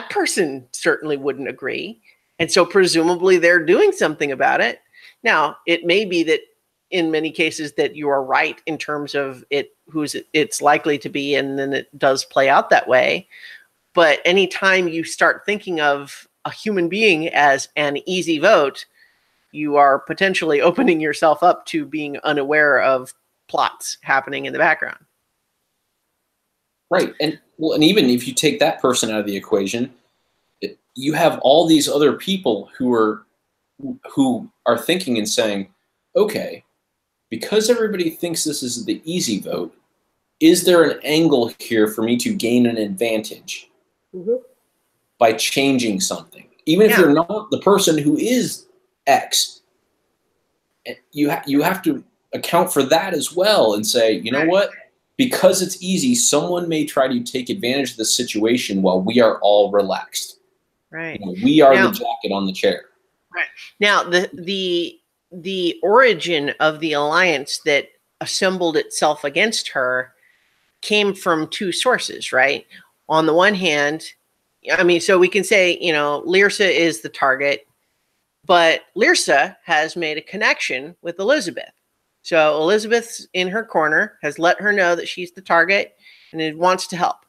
person certainly wouldn't agree. And so presumably they're doing something about it. Now, it may be that in many cases that you are right in terms of it's likely to be, and then it does play out that way. But anytime you start thinking of a human being as an easy vote, you are potentially opening yourself up to being unaware of plots happening in the background. Right. And even if you take that person out of the equation, you have all these other people who are thinking and saying, okay, because everybody thinks this is the easy vote, is there an angle here for me to gain an advantage by changing something? Even if you're not the person who is X, you have to account for that as well and say, you know what? Because it's easy, someone may try to take advantage of the situation while we are all relaxed. Right. We are the jacket on the chair. Right. Now, the origin of the alliance that assembled itself against her came from two sources, right? On the one hand, I mean, so we can say, Lyrsa is the target, but Lyrsa has made a connection with Elizabeth. So Elizabeth's in her corner, has let her know that she's the target and wants to help.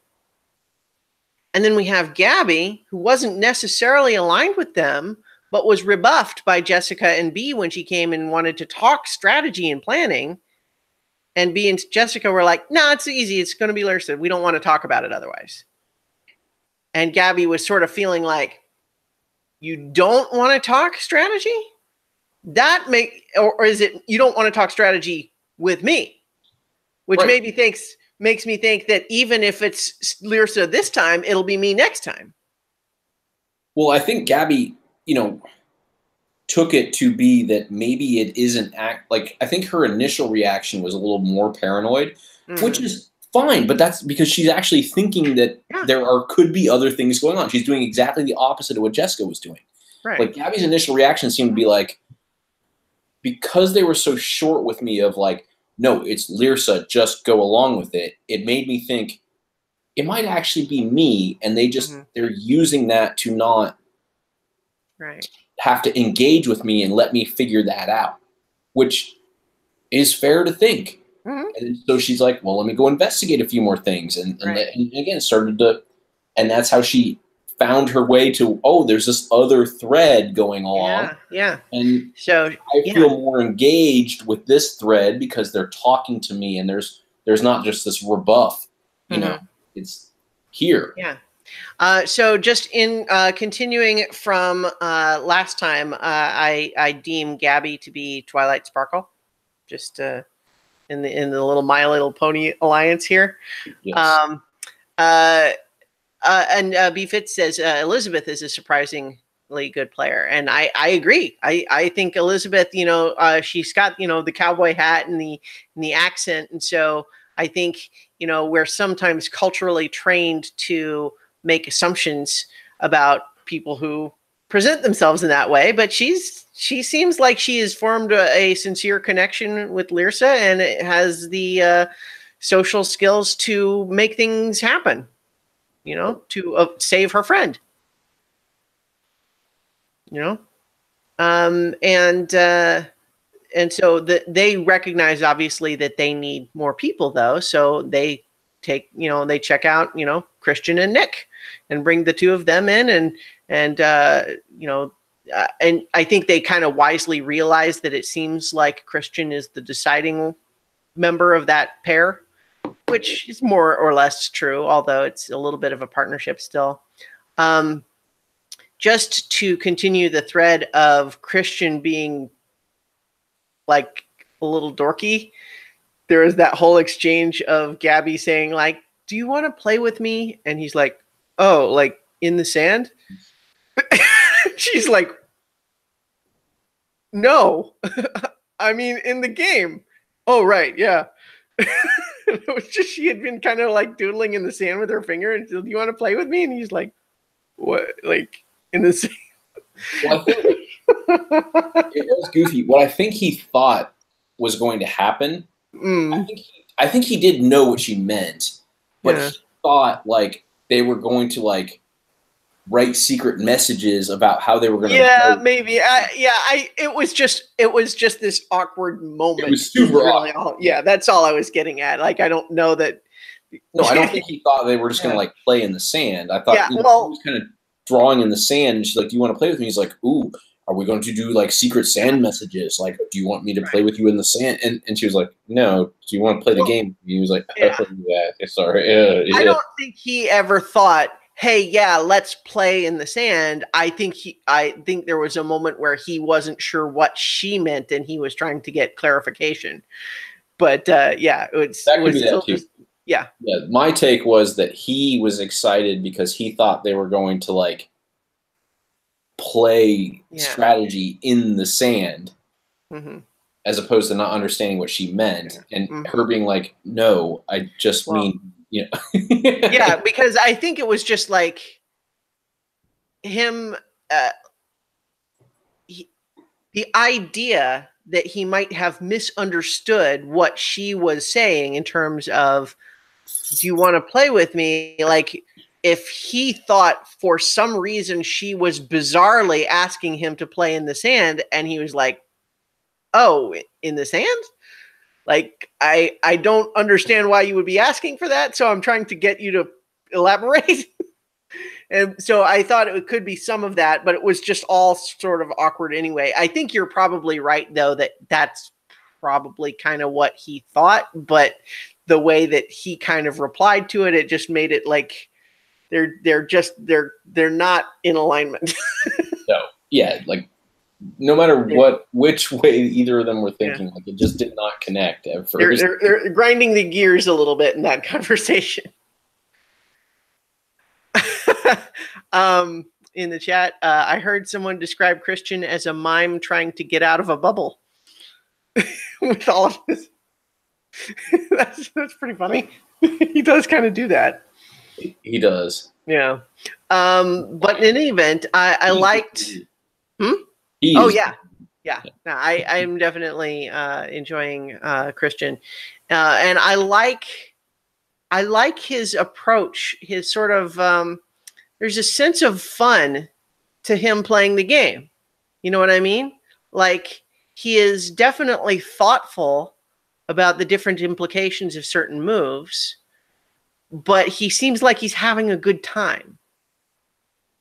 And then we have Gabby, who wasn't necessarily aligned with them, but was rebuffed by Jessica and B when she came and wanted to talk strategy and planning. And B and Jessica were like, no, it's easy. It's going to be Lyrsa. We don't want to talk about it otherwise. And Gabby was sort of feeling like, you don't want to talk strategy? Or is it you don't want to talk strategy with me? Which maybe makes me think that even if it's Lyrsa this time, it'll be me next time. Well, I think Gabby, took it to be that maybe it isn't like, I think her initial reaction was a little more paranoid, which is fine, but that's because she's actually thinking that there could be other things going on. She's doing exactly the opposite of what Jessica was doing. Right. Like, Gabby's initial reaction seemed to be like, because they were so short with me of like, no, it's Lyrsa, just go along with it. It made me think it might actually be me, and they're using that to not have to engage with me and let me figure that out, which is fair to think. And so she's like, well, let me go investigate a few more things. And again, and that's how she found her way to, there's this other thread going along. Yeah. And so I feel more engaged with this thread because they're talking to me and there's there's not just this rebuff, you know, it's here. Yeah. So just in continuing from last time, I deem Gabby to be Twilight Sparkle, just in the little My Little Pony alliance here. Yes. And BFit says Elizabeth is a surprisingly good player, and I agree. I think Elizabeth, you know, she's got, you know, the cowboy hat and the accent, and so I think, you know, we're sometimes culturally trained to make assumptions about people who present themselves in that way, but she seems like she has formed a sincere connection with Lyrsa and it has the social skills to make things happen, you know, to save her friend, you know. And so they recognize obviously that they need more people though, so they take, you know, they check out, you know, Christian and Nick and bring the two of them in, and you know, and I think they kind of wisely realize that it seems like Christian is the deciding member of that pair, which is more or less true, although it's a little bit of a partnership still. Just to continue the thread of Christian being like a little dorky, there is that whole exchange of Gabby saying like, do you want to play with me? And he's like, oh, like in the sand? She's like, no. I mean, in the game. Oh, right. Yeah. It was just, she had been kind of like doodling in the sand with her finger and said, do you want to play with me? And he's like, what? Like in the sand? Well, I think it was goofy. What I think he thought was going to happen, I think he did know what she meant, but he thought like they were going to like write secret messages about how they were going to. Yeah, maybe. It was just this awkward moment. It was super awkward. Yeah, that's all I was getting at. Like, I don't know that. No, I don't think he thought they were just going to like play in the sand. I thought he was kind of drawing in the sand. And she's like, "Do you want to play with me?" He's like, "Ooh, are we going to do like secret sand messages? Like, do you want me to play with you in the sand?" And she was like, "No. Do you want to play the game?" He was like, "Yeah, sorry." I don't think he ever thought, hey, yeah, let's play in the sand. I think there was a moment where he wasn't sure what she meant and he was trying to get clarification. But yeah, it was still just, yeah. My take was that he was excited because he thought they were going to like play strategy in the sand, as opposed to not understanding what she meant, and her being like, "No, I just mean." You know. Yeah, because I think it was just like him, the idea that he might have misunderstood what she was saying in terms of, do you want to play with me? Like, if he thought for some reason she was bizarrely asking him to play in the sand, and he was like, oh, in the sand? Like, I don't understand why you would be asking for that, so I'm trying to get you to elaborate. And so I thought it could be some of that, but it was just all sort of awkward anyway. I think you're probably right, though, that that's probably kind of what he thought, but the way that he kind of replied to it, it just made it like they're not in alignment. No, yeah, like no matter which way either of them were thinking, like it just did not connect at first. They're grinding the gears a little bit in that conversation. In the chat, I heard someone describe Christian as a mime trying to get out of a bubble. With all of this, that's pretty funny. He does kind of do that. He does. Yeah. But in any event, I liked. Oh yeah. No, I'm definitely enjoying Christian, and I like his approach. His sort of there's a sense of fun to him playing the game. You know what I mean? Like, he is definitely thoughtful about the different implications of certain moves, but he seems like he's having a good time.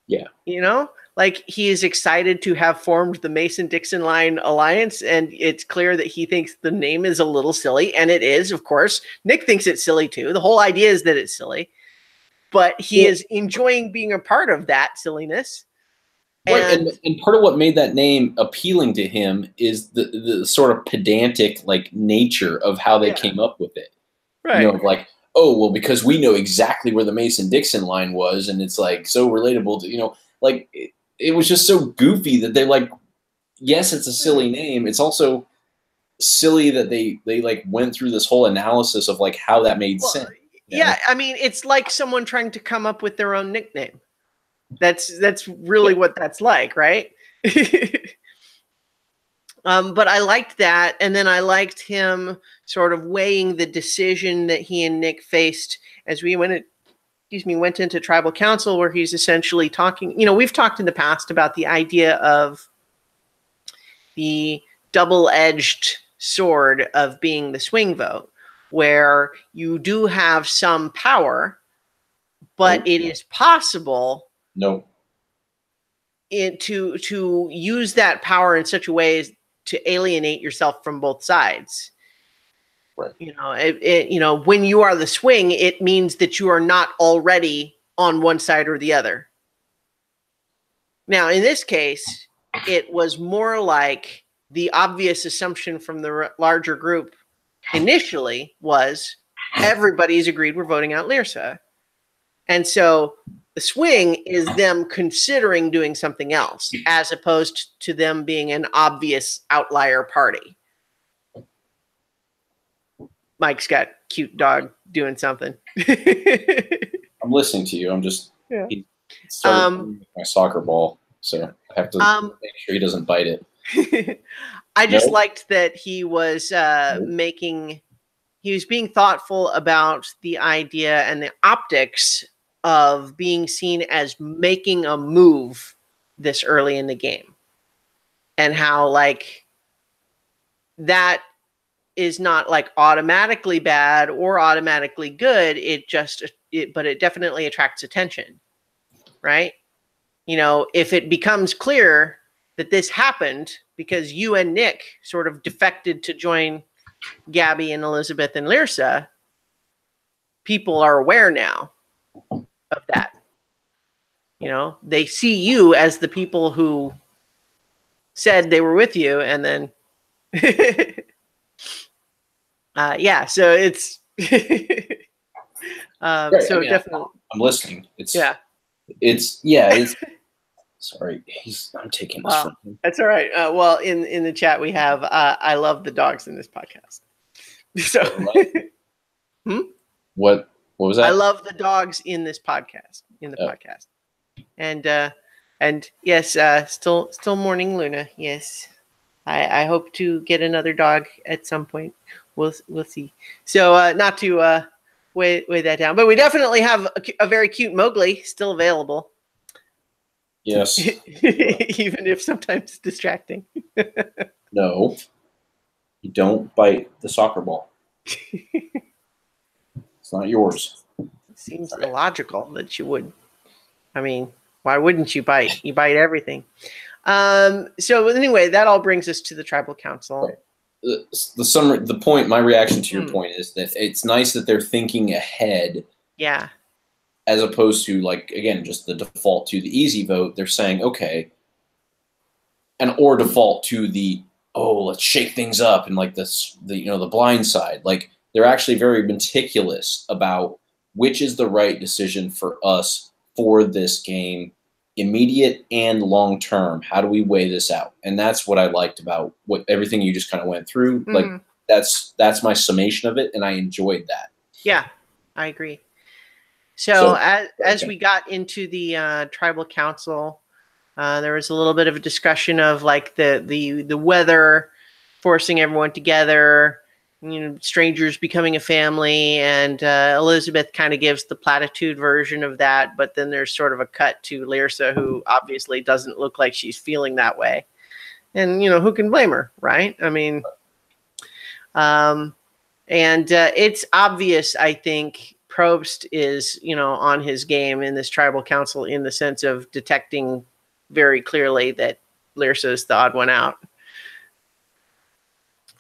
Yeah. You know, like he is excited to have formed the Mason-Dixon line alliance, and it's clear that he thinks the name is a little silly, and it is, of course. Nick thinks it's silly too. The whole idea is that it's silly, but he is enjoying being a part of that silliness. Right, and part of what made that name appealing to him is the sort of pedantic like nature of how they came up with it. Right. You know, like, oh, well, because we know exactly where the Mason-Dixon line was, and it's like so relatable to, you know, like it was just so goofy that they like, yes, it's a silly name. It's also silly that they like went through this whole analysis of like how that made sense. Yeah, I mean, it's like someone trying to come up with their own nickname. That's really what that's like, right? But I liked that, and then I liked him sort of weighing the decision that he and Nick faced as we went into tribal council, where he's essentially talking. You know, we've talked in the past about the idea of the double-edged sword of being the swing vote, where you do have some power, but it is possible to use that power in such a way as to alienate yourself from both sides. Right. You know, you know, when you are the swing, it means that you are not already on one side or the other. Now, in this case, it was more like the obvious assumption from the larger group initially was everybody's agreed we're voting out Lyrsa. And so the swing is them considering doing something else as opposed to them being an obvious outlier party. Mike's got cute dog doing something. I'm listening to you. I'm just he started with my soccer ball, so I have to make sure he doesn't bite it. I just liked that he was he was being thoughtful about the idea and the optics of being seen as making a move this early in the game, and how like that is not like automatically bad or automatically good. But it definitely attracts attention, right? You know, if it becomes clear that this happened because you and Nick sort of defected to join Gabby and Elizabeth and Lyrsa, people are aware now of that. You know, they see you as the people who said they were with you, and then so it's right. so I mean, definitely I'm listening. It's sorry, I'm taking this from him. That's all right. Well, in the chat we have I love the dogs in this podcast. So what was that? I love the dogs in this podcast, podcast. And yes, still mourning Luna. Yes. I hope to get another dog at some point. We'll see. So not to weigh that down, but we definitely have a very cute Mowgli still available. Yes. Even if sometimes distracting. No. You don't bite the soccer ball. It's not yours. It seems illogical that you would. I mean, why wouldn't you bite? You bite everything. So anyway, that all brings us to the tribal council. Right. The point, my reaction to your point is that it's nice that they're thinking ahead. Yeah. As opposed to, like, again, just the default to the easy vote. They're saying, okay, or default to the, let's shake things up, and like the blind side. Like, they're actually very meticulous about which is the right decision for us for this game, immediate and long term. How do we weigh this out? And that's what I liked about everything you just kind of went through. Like, that's my summation of it, and I enjoyed that. Yeah, I agree. So as we got into the tribal council, there was a little bit of a discussion of like the weather forcing everyone together, you know, strangers becoming a family, and Elizabeth kind of gives the platitude version of that, but then there's sort of a cut to Lyrsa, who obviously doesn't look like she's feeling that way. And, you know, who can blame her, right? I mean, and it's obvious, I think, Probst is, you know, on his game in this tribal council in the sense of detecting very clearly that Lyrsa is the odd one out.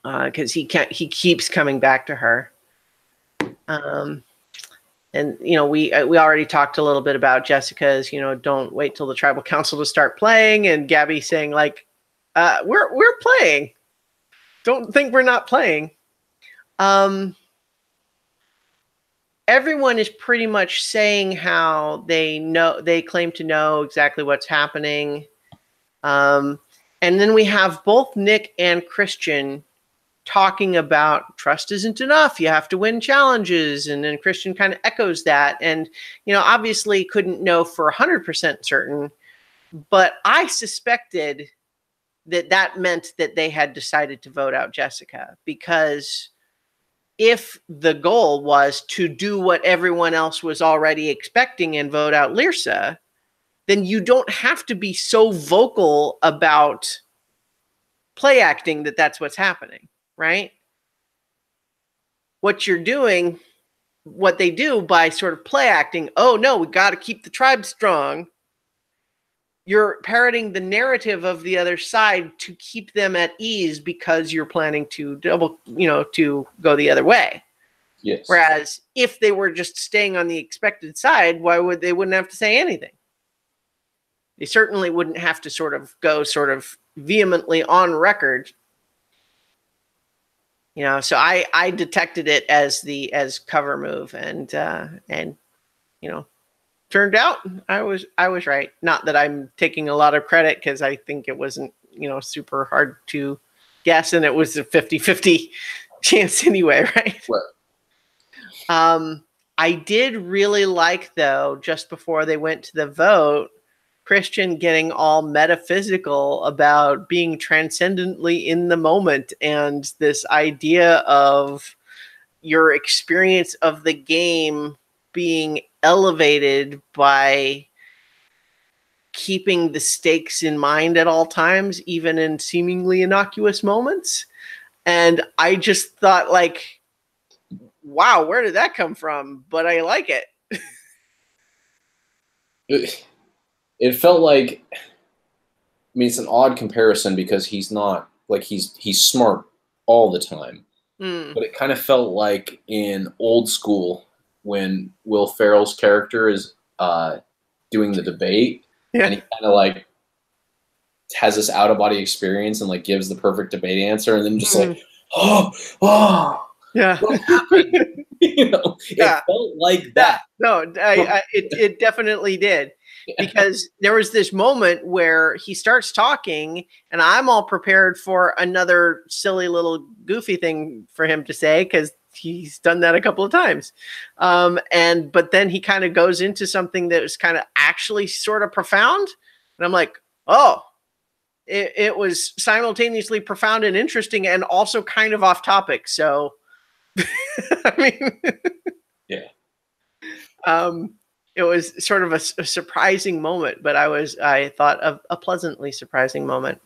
Because he keeps coming back to her. And, you know, we already talked a little bit about Jessica's, you know, don't wait till the tribal council to start playing. And Gabby saying, like, we're playing. Don't think we're not playing. Everyone is pretty much saying how they claim to know exactly what's happening. And then we have both Nick and Christian talking about trust isn't enough. You have to win challenges. And then Christian kind of echoes that. And, you know, obviously couldn't know for 100% certain, but I suspected that meant that they had decided to vote out Jessica, because if the goal was to do what everyone else was already expecting and vote out Lyrsa, then you don't have to be so vocal about play acting that that's what's happening. Right? What you're doing, what they do by sort of play acting, oh no, we got to keep the tribe strong. You're parroting the narrative of the other side to keep them at ease because you're planning to to go the other way. Yes. Whereas if they were just staying on the expected side, they wouldn't have to say anything. They certainly wouldn't have to go vehemently on record. You know, so I detected it as cover move, and you know, turned out I was right. Not that I'm taking a lot of credit, because I think it wasn't, you know, super hard to guess, and it was a 50-50 chance anyway, right? I did really like, though, just before they went to the vote, Christian getting all metaphysical about being transcendently in the moment, and this idea of your experience of the game being elevated by keeping the stakes in mind at all times, even in seemingly innocuous moments. And I just thought, like, wow, where did that come from? But I like it. It felt like, I mean, it's an odd comparison because he's not, like, he's smart all the time. But it kind of felt like in Old School when Will Ferrell's character is doing the debate, and he kind of like has this out-of-body experience and like gives the perfect debate answer, and then just like, yeah, what happened? You know, it felt like that. No, it definitely did. Because there was this moment where he starts talking, and I'm all prepared for another silly little goofy thing for him to say, because he's done that a couple of times. But then he kind of goes into something that was kind of actually sort of profound. And I'm like, oh, it was simultaneously profound and interesting, and also kind of off topic. So, I mean, yeah. It was sort of a surprising moment, but I thought of a pleasantly surprising moment.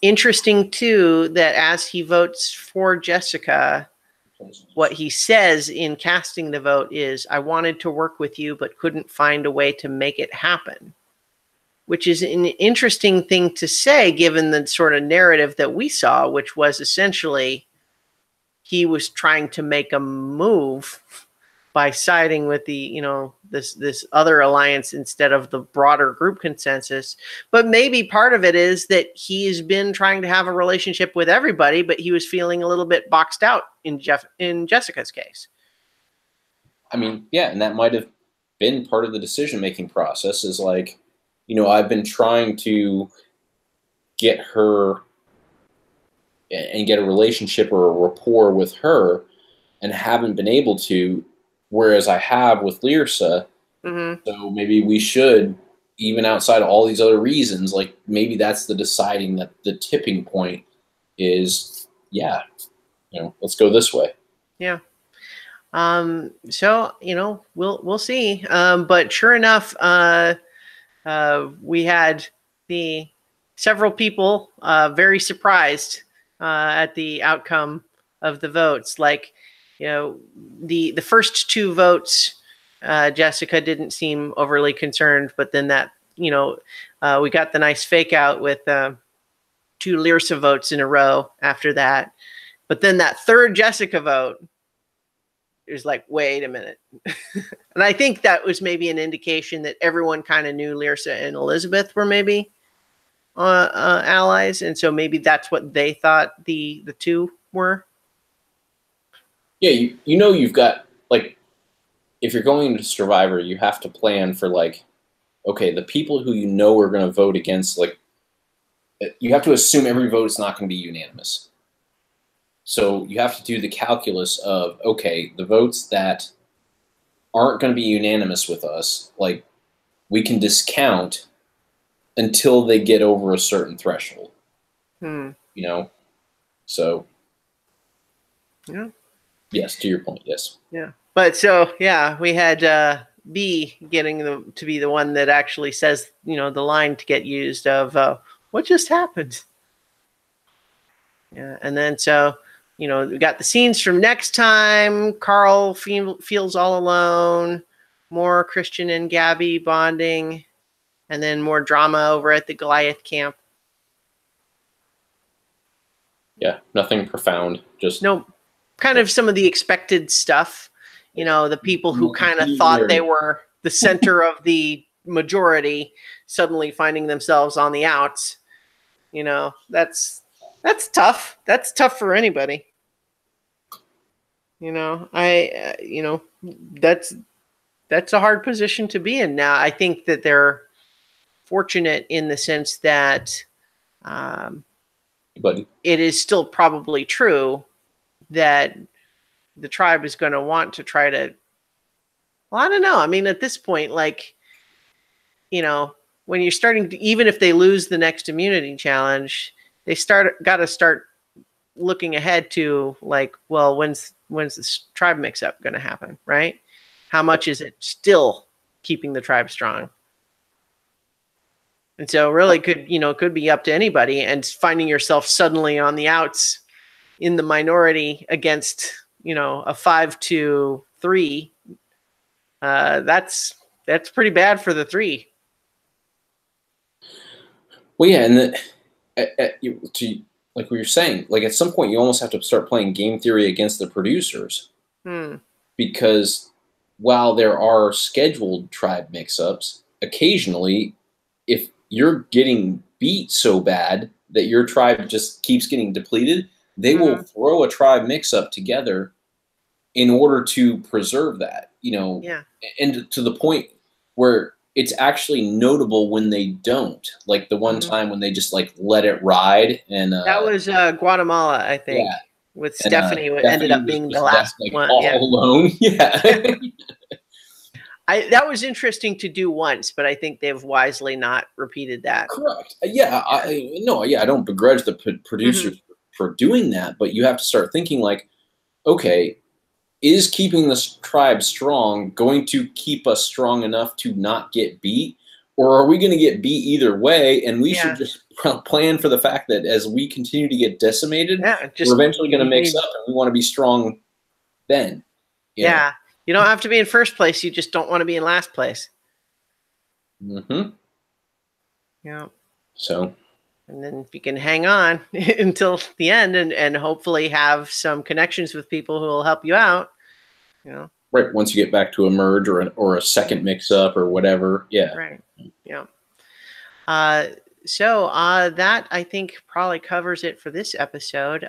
Interesting too, that as he votes for Jessica, what he says in casting the vote is, I wanted to work with you, but couldn't find a way to make it happen. Which is an interesting thing to say, given the sort of narrative that we saw, which was essentially he was trying to make a move by siding with the, you know, this other alliance instead of the broader group consensus. But maybe part of it is that he's been trying to have a relationship with everybody, but he was feeling a little bit boxed out in Jessica's case. I mean, yeah, and that might have been part of the decision-making process, is like, you know, I've been trying to get her and get a relationship or a rapport with her and haven't been able to, whereas I have with Lyrsa. Mm-hmm. So maybe we should, even outside of all these other reasons, like maybe that's the tipping point is, yeah, you know, let's go this way. Yeah. So, you know, we'll see. But sure enough, we had several people very surprised at the outcome of the votes. Like, you know, the first two votes Jessica didn't seem overly concerned, but then that, we got the nice fake out with 2 Lyrsa votes in a row after that. But then that third Jessica vote, it was like, wait a minute. And I think that was maybe an indication that everyone kind of knew Lyrsa and Elizabeth were maybe allies. And so maybe that's what they thought the two were. Yeah, you've got, like, if you're going into Survivor, you have to plan for, like, okay, the people who you know are going to vote against, like, you have to assume every vote is not going to be unanimous. So you have to do the calculus of, okay, the votes that aren't going to be unanimous with us, like, we can discount until they get over a certain threshold. So, yeah. Yes, to your point, yes. Yeah. But so, yeah, we had B getting to be the one that actually says, the line to get used of, what just happened? Yeah. And then so, we got the scenes from next time. Carl feels all alone. More Christian and Gabby bonding. And then more drama over at the Goliath camp. Yeah, nothing profound. Just kind of some of the expected stuff. The people who kind of thought they were the center of the majority suddenly finding themselves on the outs. That's tough. That's tough for anybody. That's a hard position to be in. Now, I think that they're fortunate in the sense that it is still probably true that the tribe is going to want to try to, well, I don't know. I mean, at this point, like, when you're starting to, even if they lose the next immunity challenge, they got to start looking ahead to, like, well, when's this tribe mix-up going to happen, right? How much is it still keeping the tribe strong? And so really could be up to anybody, and finding yourself suddenly on the outs in the minority against, a 5-3. That's pretty bad for the 3. Well, yeah, and like we were saying, like, at some point you almost have to start playing game theory against the producers, because while there are scheduled tribe mix-ups, occasionally, if you're getting beat so bad that your tribe just keeps getting depleted, they will throw a tribe mix-up together in order to preserve that, and to the point where it's actually notable when they don't. Like the one time when they just, like, let it ride, and that was Guatemala, I think, with Stephanie, who ended up being the last one, all alone. Yeah. That was interesting to do once, but I think they've wisely not repeated that. Correct. Yeah. I don't begrudge the producers for doing that, but you have to start thinking, like, okay, is keeping this tribe strong going to keep us strong enough to not get beat? Or are we going to get beat either way? And we should just plan for the fact that as we continue to get decimated, we're eventually going to mix up, and we want to be strong then. Yeah. You don't have to be in first place. You just don't want to be in last place. Yeah. So. And then if you can hang on until the end and hopefully have some connections with people who will help you out, Right. Once you get back to a merge or a second mix-up or whatever. Yeah. Right. Yeah. So that, I think, probably covers it for this episode.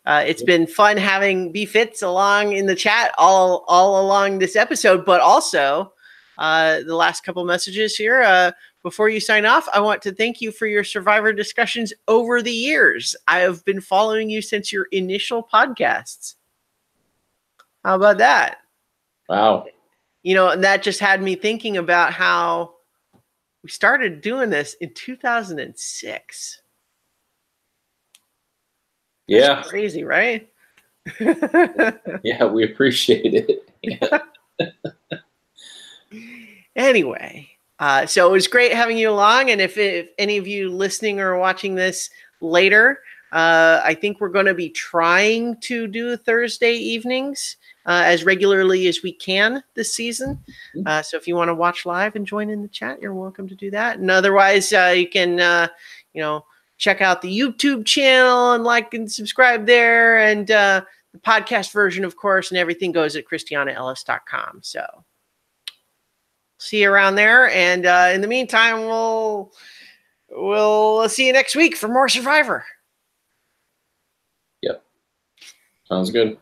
It's been fun having B-Fits along in the chat all along this episode, but also the last couple messages here. Before you sign off, I want to thank you for your Survivor discussions over the years. I have been following you since your initial podcasts. How about that? Wow. And that just had me thinking about how we started doing this in 2006. Yeah. That's crazy, right? Yeah, we appreciate it. Yeah. Anyway, so it was great having you along. And if any of you listening or watching this later, I think we're going to be trying to do Thursday evenings. as regularly as we can this season. So if you want to watch live and join in the chat, you're welcome to do that. And otherwise, you can, check out the YouTube channel and like and subscribe there. And the podcast version, of course, and everything goes at christianaellis.com. So see you around there. And in the meantime, we'll see you next week for more Survivor. Yep. Sounds good.